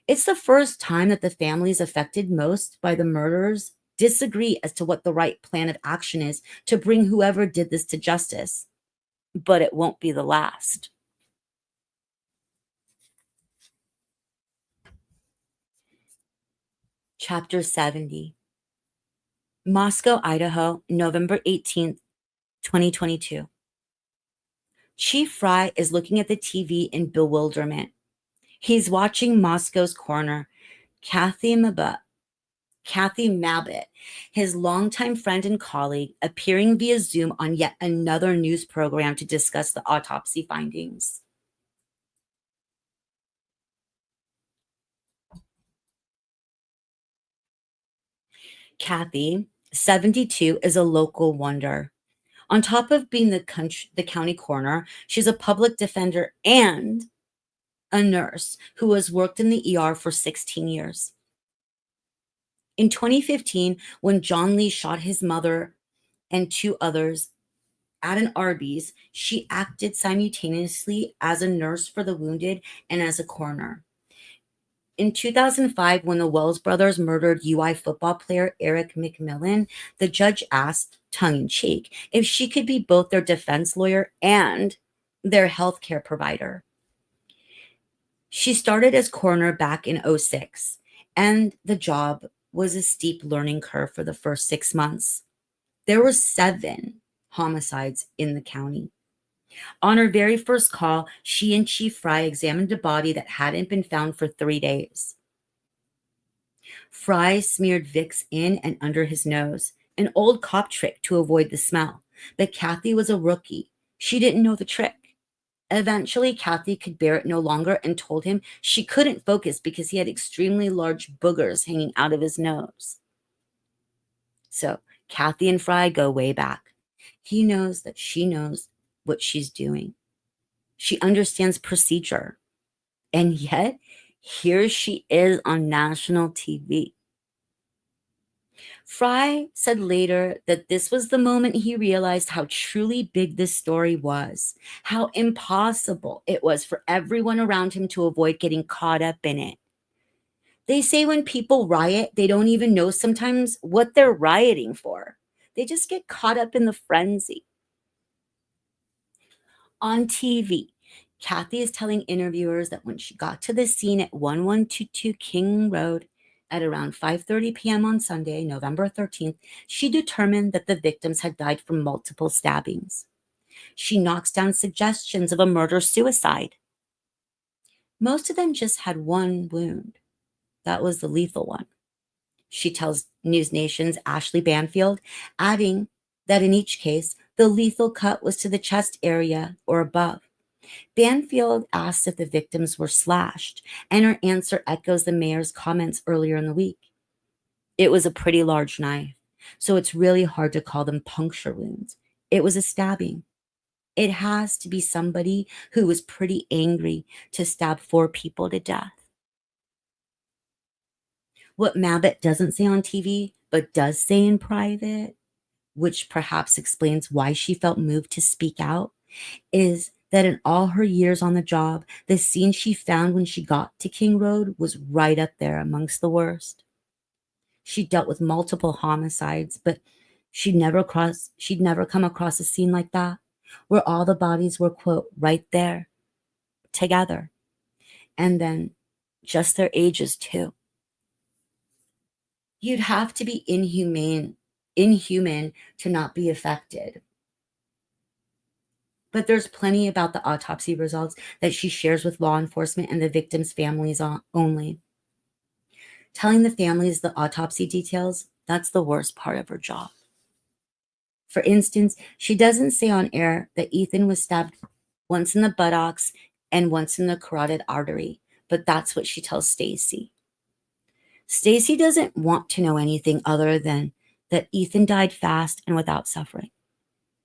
S1: It's the first time that the families affected most by the murderers disagree as to what the right plan of action is to bring whoever did this to justice. But it won't be the last. Chapter 70. Moscow, Idaho, November 18th, 2022. Chief Fry is looking at the TV in bewilderment. He's watching Moscow's coroner, Kathy Mabut, his longtime friend and colleague, appearing via Zoom on yet another news program to discuss the autopsy findings. Kathy, 72, is a local wonder. On top of being the county coroner, she's a public defender and a nurse who has worked in the ER for 16 years. In 2015, when John Lee shot his mother and two others At an Arby's, she acted simultaneously as a nurse for the wounded and as a coroner. In 2005, when the Wells brothers murdered UI football player Eric McMillan, the judge asked, tongue in cheek, if she could be both their defense lawyer and their healthcare provider. She started as coroner back in '06, and the job was a steep learning curve for the first 6 months. There were 7 homicides in the county. On her very first call, she and Chief Fry examined a body that hadn't been found for 3 days. Fry smeared Vicks in and under his nose, an old cop trick to avoid the smell. But Kathy was a rookie. She didn't know the trick. Eventually, Kathy could bear it no longer and told him she couldn't focus because he had extremely large boogers hanging out of his nose. So, Kathy and Fry go way back. He knows that she knows what she's doing. She understands procedure. And yet, here she is on national TV. Fry said later that this was the moment he realized how truly big this story was, how impossible it was for everyone around him to avoid getting caught up in it. They say when people riot, they don't even know sometimes what they're rioting for. They just get caught up in the frenzy. On TV, Kathy is telling interviewers that when she got to the scene at 1122 King Road at around 5:30 p.m. on Sunday, November 13th, she determined that the victims had died from multiple stabbings. She knocks down suggestions of a murder-suicide. Most of them just had one wound. That was the lethal one. She tells News Nation's Ashley Banfield, adding that in each case, the lethal cut was to the chest area or above. Banfield asked if the victims were slashed, and her answer echoes the mayor's comments earlier in the week. It was a pretty large knife, so it's really hard to call them puncture wounds. It was a stabbing. It has to be somebody who was pretty angry to stab 4 people to death. What Mabott doesn't say on TV, but does say in private, which perhaps explains why she felt moved to speak out, is that in all her years on the job, the scene she found when she got to King Road was right up there amongst the worst. She dealt with multiple homicides, but she'd never come across a scene like that, where all the bodies were, quote, right there, together. And then just their ages too. You'd have to be inhuman to not be affected. But there's plenty about the autopsy results that she shares with law enforcement and the victims' families only. Telling the families the autopsy details, that's the worst part of her job. For instance, she doesn't say on air that Ethan was stabbed once in the buttocks and once in the carotid artery, but that's what she tells Stacy. Stacy doesn't want to know anything other than that Ethan died fast and without suffering.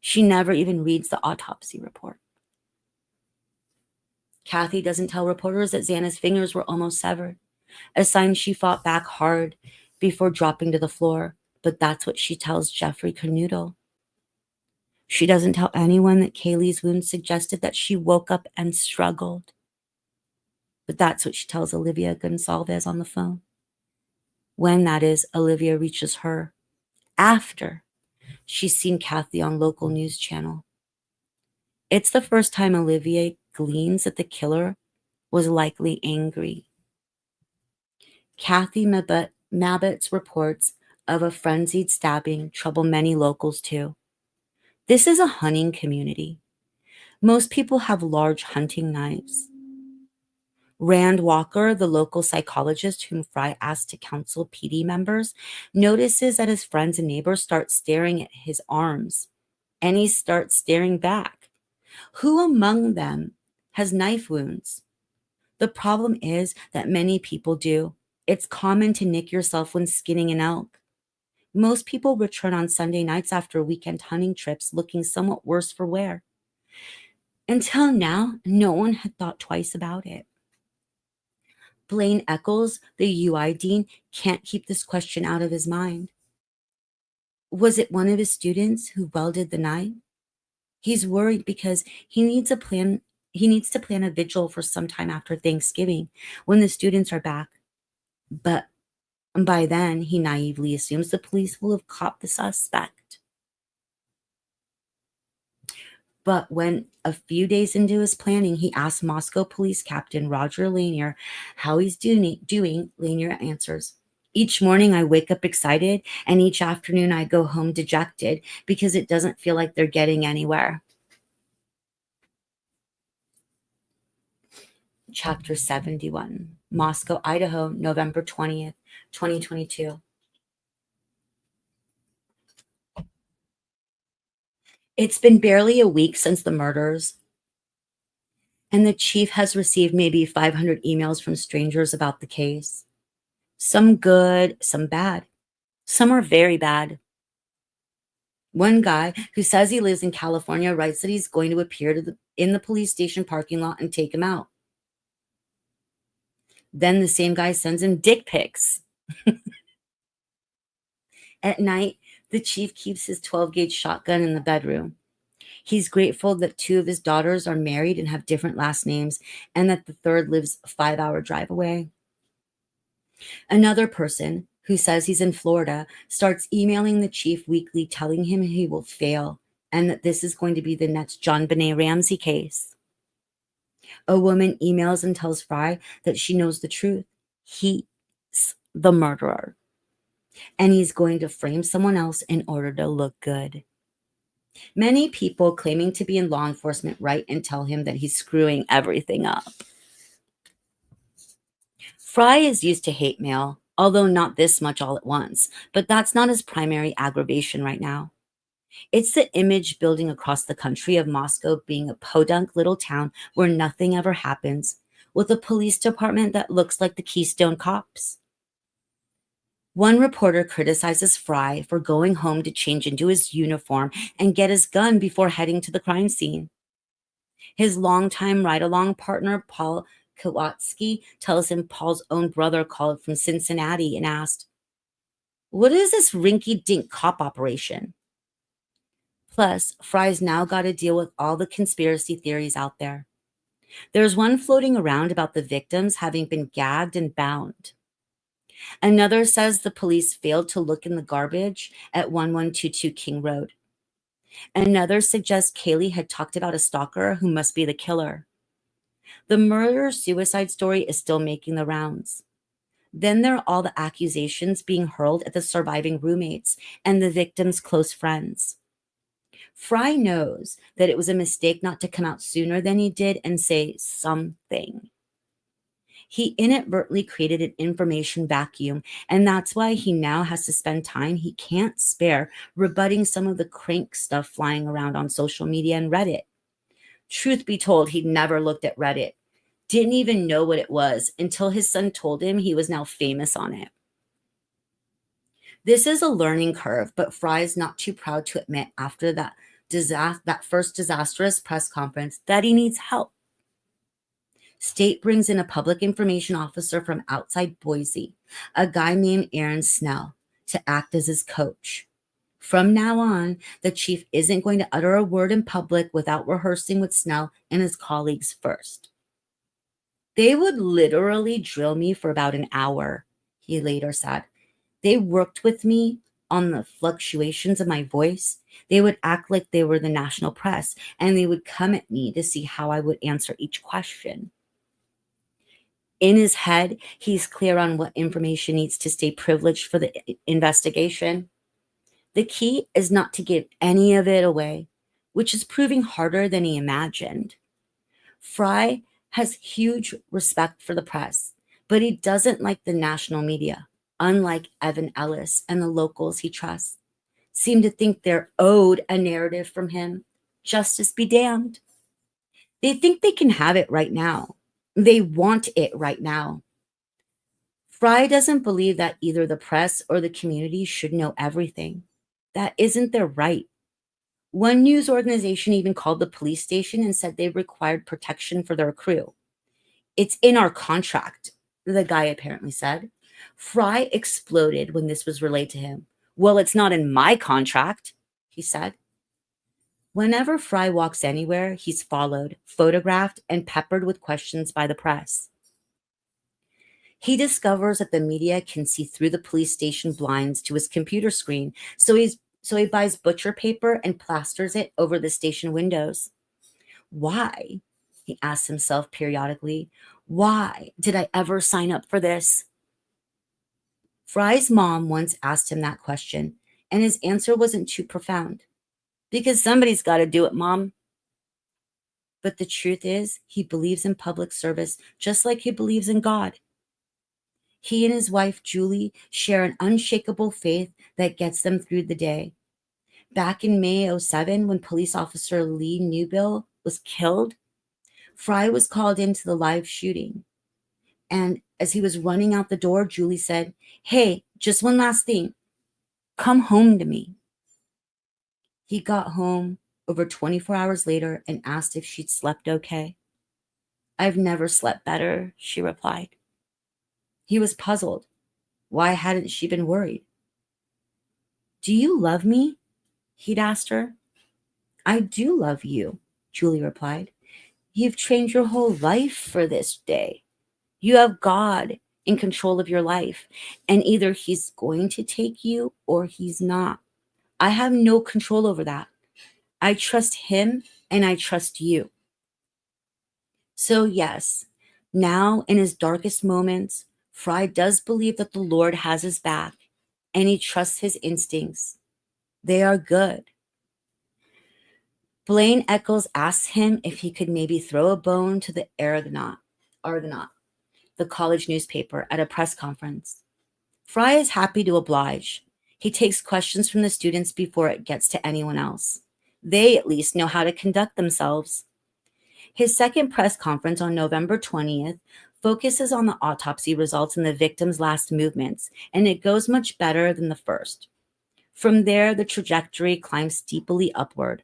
S1: She never even reads the autopsy report. Kathy doesn't tell reporters that Xana's fingers were almost severed, a sign she fought back hard before dropping to the floor, but that's what she tells Jeffrey Canuto. She doesn't tell anyone that Kaylee's wounds suggested that she woke up and struggled, but that's what she tells Olivia Gonsalves on the phone. When, that is, Olivia reaches her after she's seen Kathy on local news channel. It's the first time Olivia gleans that the killer was likely angry. Kathy Mabbott's reports of a frenzied stabbing trouble many locals too. This is a hunting community. Most people have large hunting knives. Rand Walker, the local psychologist whom Fry asked to counsel PD members, notices that his friends and neighbors start staring at his arms, and he starts staring back. Who among them has knife wounds? The problem is that many people do. It's common to nick yourself when skinning an elk. Most people return on Sunday nights after weekend hunting trips looking somewhat worse for wear. Until now, no one had thought twice about it. Blaine Eccles, the UI dean, can't keep this question out of his mind. Was it one of his students who welded the knife? He's worried because he needs to plan a vigil for some time after Thanksgiving when the students are back. But by then, he naively assumes the police will have caught the suspect. But when a few days into his planning, he asks Moscow Police Captain Roger Lanier how he's doing. Lanier answers, "Each morning I wake up excited, and each afternoon I go home dejected because it doesn't feel like they're getting anywhere." Chapter 71, Moscow, Idaho, November 20th, 2022. It's been barely a week since the murders, and the chief has received maybe 500 emails from strangers about the case. Some good, some bad. Some are very bad. One guy who says he lives in California writes that he's going to appear in the police station parking lot and take him out. Then the same guy sends him dick pics. At night, the chief keeps his 12-gauge shotgun in the bedroom. He's grateful that two of his daughters are married and have different last names, and that the third lives a 5-hour drive away. Another person who says he's in Florida starts emailing the chief weekly telling him he will fail and that this is going to be the next John Benet Ramsey case. A woman emails and tells Fry that she knows the truth. He's the murderer, and he's going to frame someone else in order to look good. Many people claiming to be in law enforcement write and tell him that he's screwing everything up. Fry is used to hate mail, although not this much all at once, but that's not his primary aggravation right now. It's the image building across the country of Moscow being a podunk little town where nothing ever happens, with a police department that looks like the Keystone Cops. One reporter criticizes Fry for going home to change into his uniform and get his gun before heading to the crime scene. His longtime ride-along partner, Paul Kowalski, tells him Paul's own brother called from Cincinnati and asked, "What is this rinky-dink cop operation?" Plus, Fry's now got to deal with all the conspiracy theories out there. There's one floating around about the victims having been gagged and bound. Another says the police failed to look in the garbage at 1122 King Road. Another suggests Kaylee had talked about a stalker who must be the killer. The murder-suicide story is still making the rounds. Then there are all the accusations being hurled at the surviving roommates and the victim's close friends. Fry knows that it was a mistake not to come out sooner than he did and say something. He inadvertently created an information vacuum, and that's why he now has to spend time he can't spare rebutting some of the crank stuff flying around on social media and Reddit. Truth be told, he'd never looked at Reddit, didn't even know what it was until his son told him he was now famous on it. This is a learning curve, but Fry is not too proud to admit after that first disastrous press conference that he needs help. State brings in a public information officer from outside Boise, a guy named Aaron Snell, to act as his coach. From now on, the chief isn't going to utter a word in public without rehearsing with Snell and his colleagues first. "They would literally drill me for about an hour," he later said. "They worked with me on the fluctuations of my voice. They would act like they were the national press, and they would come at me to see how I would answer each question." In his head, he's clear on what information needs to stay privileged for the investigation. The key is not to give any of it away, which is proving harder than he imagined. Fry has huge respect for the press, but he doesn't like the national media, unlike Evan Ellis and the locals he trusts, seem to think they're owed a narrative from him. Justice be damned. They think they can have it right now. They want it right now. Fry doesn't believe that either the press or the community should know everything. That isn't their right. One news organization even called the police station and said they required protection for their crew. "It's in our contract," the guy apparently said. Fry exploded when this was relayed to him. "Well, it's not in my contract," he said. Whenever Fry walks anywhere, he's followed, photographed, and peppered with questions by the press. He discovers that the media can see through the police station blinds to his computer screen, so he buys butcher paper and plasters it over the station windows. Why? He asks himself periodically. Why did I ever sign up for this? Fry's mom once asked him that question, and his answer wasn't too profound. Because somebody's got to do it, Mom. But the truth is, he believes in public service just like he believes in God. He and his wife, Julie, share an unshakable faith that gets them through the day. Back in May '07, when police officer Lee Newbill was killed, Fry was called into the live shooting. And as he was running out the door, Julie said, "Hey, just one last thing. Come home to me." He got home over 24 hours later and asked if she'd slept okay. "I've never slept better," she replied. He was puzzled. Why hadn't she been worried? "Do you love me?" he'd asked her. "I do love you," Julie replied. "You've trained your whole life for this day. You have God in control of your life, and either he's going to take you or he's not. I have no control over that. I trust him and I trust you." So, yes, now in his darkest moments, Fry does believe that the Lord has his back and he trusts his instincts. They are good. Blaine Eccles asks him if he could maybe throw a bone to the Argonaut, the college newspaper, at a press conference. Fry is happy to oblige. He takes questions from the students before it gets to anyone else. They at least know how to conduct themselves. His second press conference on November 20th focuses on the autopsy results and the victim's last movements, and it goes much better than the first. From there, the trajectory climbs steeply upward.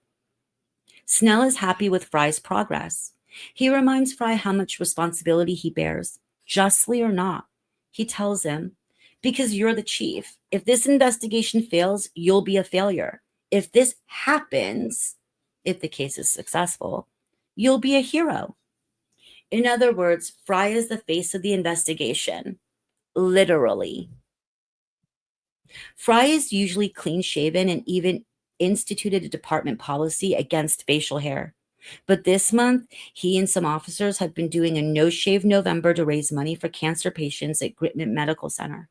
S1: Snell is happy with Fry's progress. He reminds Fry how much responsibility he bears, justly or not. He tells him, "Because you're the chief. If this investigation fails, you'll be a failure. If this happens, if the case is successful, you'll be a hero." In other words, Fry is the face of the investigation, literally. Fry is usually clean shaven and even instituted a department policy against facial hair. But this month, he and some officers have been doing a no-shave November to raise money for cancer patients at Gritman Medical Center.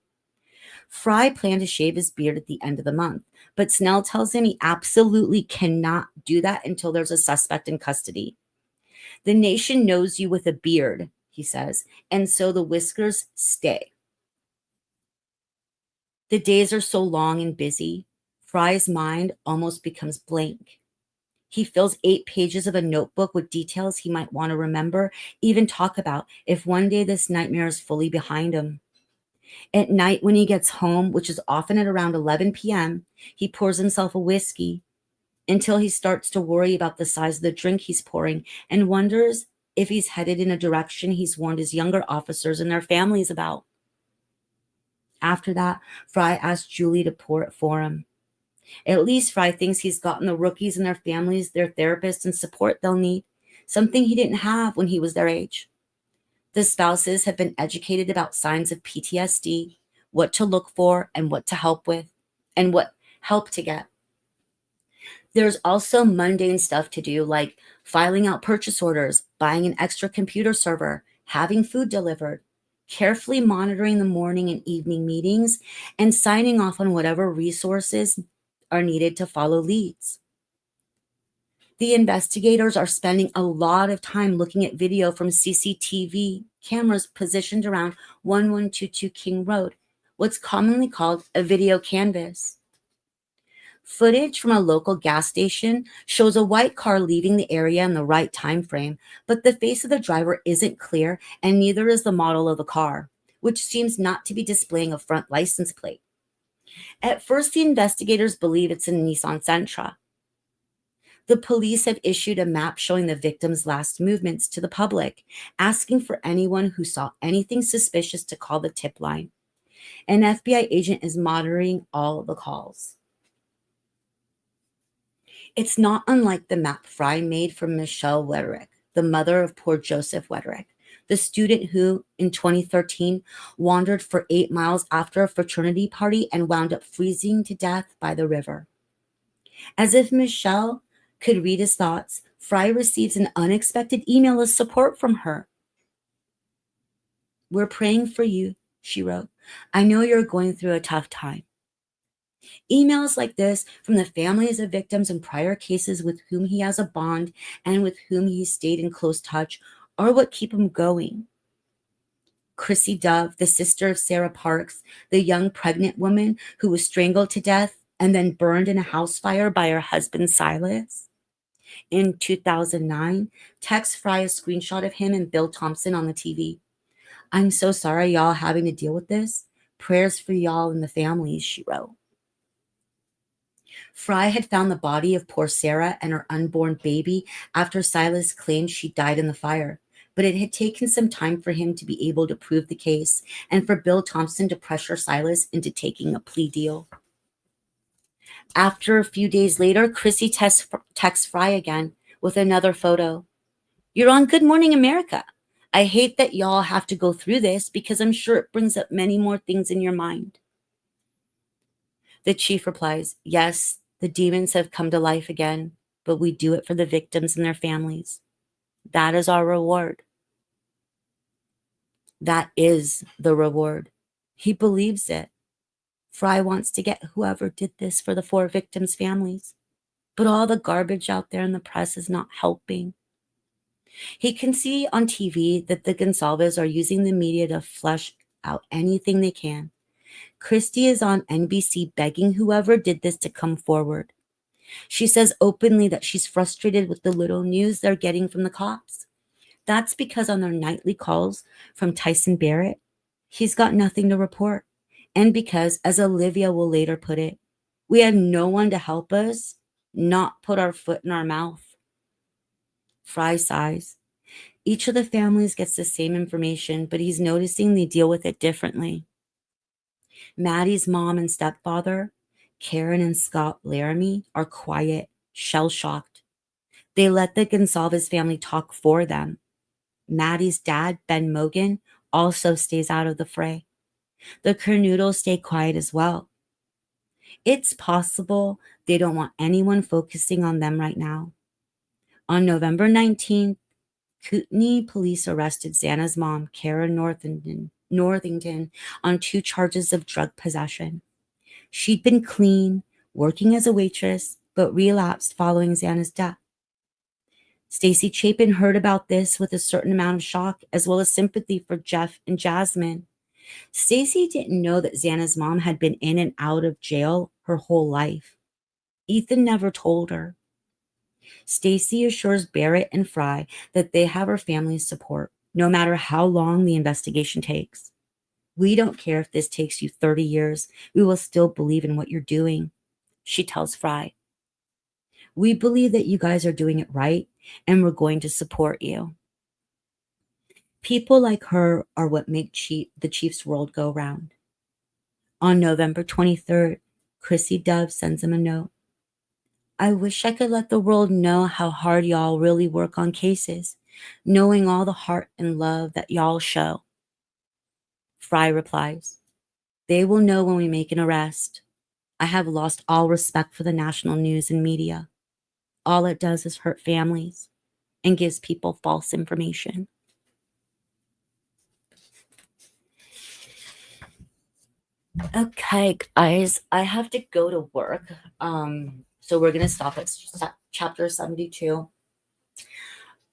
S1: Fry planned to shave his beard at the end of the month, but Snell tells him he absolutely cannot do that until there's a suspect in custody. "The nation knows you with a beard," he says, "and so the whiskers stay." The days are so long and busy, Fry's mind almost becomes blank. He fills 8 pages of a notebook with details he might want to remember, even talk about, if one day this nightmare is fully behind him. At night, when he gets home, which is often at around 11 p.m., he pours himself a whiskey until he starts to worry about the size of the drink he's pouring and wonders if he's headed in a direction he's warned his younger officers and their families about. After that, Fry asks Julie to pour it for him. At least Fry thinks he's gotten the rookies and their families their therapists and support they'll need, something he didn't have when he was their age. The spouses have been educated about signs of PTSD, what to look for and what to help with, and what help to get. There's also mundane stuff to do, like filing out purchase orders, buying an extra computer server, having food delivered, carefully monitoring the morning and evening meetings, and signing off on whatever resources are needed to follow leads. The investigators are spending a lot of time looking at video from CCTV cameras positioned around 1122 King Road, what's commonly called a video canvas. Footage from a local gas station shows a white car leaving the area in the right time frame, but the face of the driver isn't clear and neither is the model of the car, which seems not to be displaying a front license plate. At first, the investigators believe it's a Nissan Sentra. The police have issued a map showing the victim's last movements to the public, asking for anyone who saw anything suspicious to call the tip line. An FBI agent is monitoring all the calls. It's not unlike the map Fry made for Michelle Wederick, the mother of poor Joseph Wederick, the student who, in 2013, wandered for 8 miles after a fraternity party and wound up freezing to death by the river. As if Michelle could read his thoughts, Fry receives an unexpected email of support from her. "We're praying for you," she wrote. "I know you're going through a tough time." Emails like this from the families of victims in prior cases with whom he has a bond and with whom he stayed in close touch are what keep him going. Chrissy Dove, the sister of Sarah Parks, the young pregnant woman who was strangled to death and then burned in a house fire by her husband Silas. In 2009, texts Fry a screenshot of him and Bill Thompson on the TV. "I'm so sorry y'all having to deal with this. Prayers for y'all and the families," she wrote. Fry had found the body of poor Sarah and her unborn baby after Silas claimed she died in the fire, but it had taken some time for him to be able to prove the case and for Bill Thompson to pressure Silas into taking a plea deal. After a few days later, Chrissy texts Fry again with another photo. "You're on Good Morning America. I hate that y'all have to go through this because I'm sure it brings up many more things in your mind." The chief replies, "Yes, the demons have come to life again, but we do it for the victims and their families. That is our reward." That is the reward. He believes it. Fry wants to get whoever did this for the 4 victims' families, but all the garbage out there in the press is not helping. He can see on TV that the Gonsalves are using the media to flush out anything they can. Christie is on NBC begging whoever did this to come forward. She says openly that she's frustrated with the little news they're getting from the cops. That's because on their nightly calls from Tyson Barrett, he's got nothing to report. And because, as Olivia will later put it, we had no one to help us not put our foot in our mouth. Fry sighs. Each of the families gets the same information, but he's noticing they deal with it differently. Maddie's mom and stepfather, Karen and Scott Laramie, are quiet, shell-shocked. They let the Gonsalves family talk for them. Maddie's dad, Ben Mogan, also stays out of the fray. The Kernoodles stay quiet as well. It's possible they don't want anyone focusing on them right now. On November 19th, Kootenai police arrested Xana's mom, Karen Northington, on 2 charges of drug possession. She'd been clean, working as a waitress, but relapsed following Xana's death. Stacy Chapin heard about this with a certain amount of shock as well as sympathy for Jeff and Jasmine. Stacy didn't know that Xana's mom had been in and out of jail her whole life. Ethan never told her. Stacy assures Barrett and Fry that they have her family's support, no matter how long the investigation takes. "We don't care if this takes you 30 years. We will still believe in what you're doing," she tells Fry. "We believe that you guys are doing it right, and we're going to support you." People like her are what make the Chiefs' world go round. On November 23rd, Chrissy Dove sends him a note. "I wish I could let the world know how hard y'all really work on cases, knowing all the heart and love that y'all show." Fry replies, "They will know when we make an arrest. I have lost all respect for the national news and media. All it does is hurt families and gives people false information." Okay, guys, I have to go to work. So we're gonna stop at chapter 72.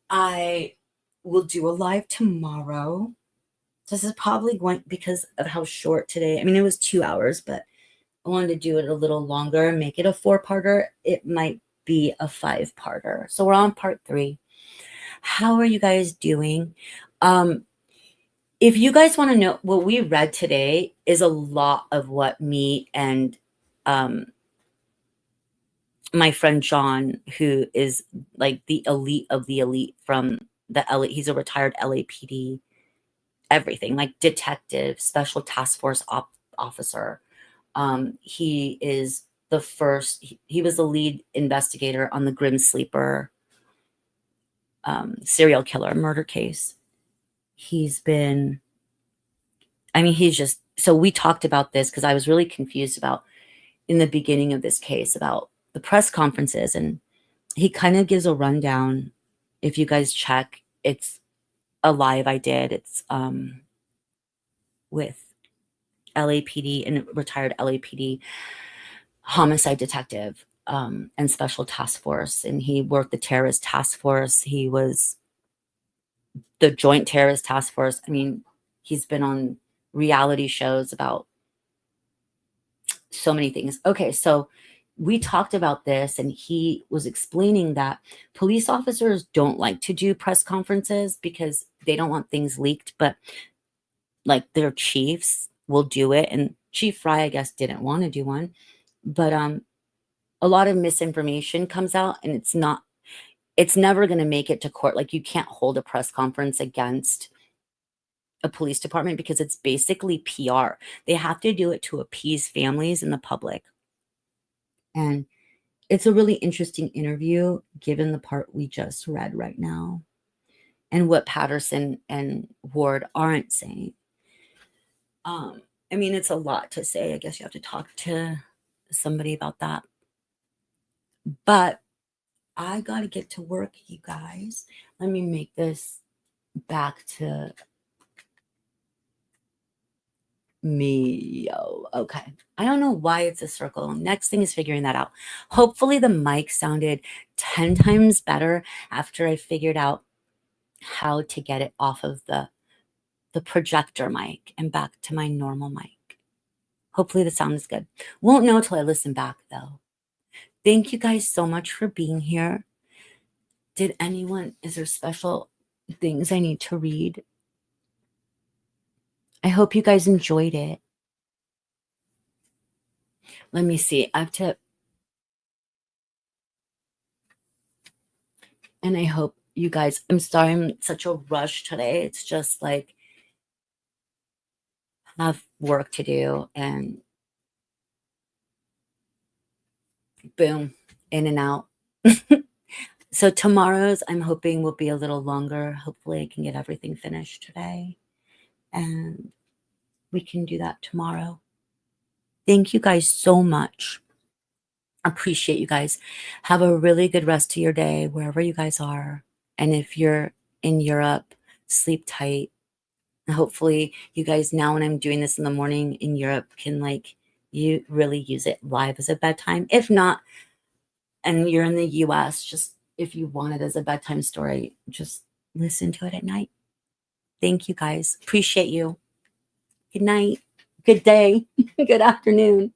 S1: I will do a live tomorrow. This is probably going because of how short today. I mean, it was 2 hours, but I wanted to do it a little longer and make it a 4-parter. It might be a 5-parter. So we're on part 3. How are you guys doing? If you guys want to know, what we read today is a lot of what me and my friend John, who is like the elite of the elite from the LA, he's a retired LAPD, everything, like detective, special task force officer. He is the first, he was the lead investigator on the Grim Sleeper serial killer murder case. He's been, I mean, he's just, so we talked about this because I was really confused about in the beginning of this case about the press conferences, and he kind of gives a rundown. If you guys check, it's a live I did. It's with LAPD and retired LAPD homicide detective and special task force. And he worked the terrorist task force. He was the joint terrorist task force. I mean, he's been on reality shows about so many things. Okay, so we talked about this, and he was explaining that police officers don't like to do press conferences because they don't want things leaked, but like their chiefs will do it. And Chief Fry, I guess, didn't want to do one, but a lot of misinformation comes out, and it's never going to make it to court. Like, you can't hold a press conference against a police department because it's basically PR. They have to do it to appease families and the public. And it's a really interesting interview given the part we just read right now and what Patterson and Ward aren't saying. I mean, it's a lot to say. I guess you have to talk to somebody about that. But I got to get to work, you guys. Let me make this back to me. Oh, okay. I don't know why it's a circle. Next thing is figuring that out. Hopefully the mic sounded 10 times better after I figured out how to get it off of the projector mic and back to my normal mic. Hopefully the sound is good. Won't know till I listen back though. Thank you guys so much for being here. Is there special things I need to read? I hope you guys enjoyed it. Let me see. And I hope you guys, I'm sorry I'm such a rush today. It's just like I have work to do, and boom, in and out. So tomorrow's, I'm hoping, will be a little longer. Hopefully I can get everything finished today, and we can do that tomorrow. Thank you guys so much. Appreciate you guys. Have a really good rest of your day wherever you guys are. And if you're in Europe, sleep tight. Hopefully you guys, now when I'm doing this in the morning in Europe, can like you really use it live as a bedtime. If not, and you're in the US, just if you want it as a bedtime story, just listen to it at night. Thank you guys. Appreciate you. Good night. Good day. Good afternoon.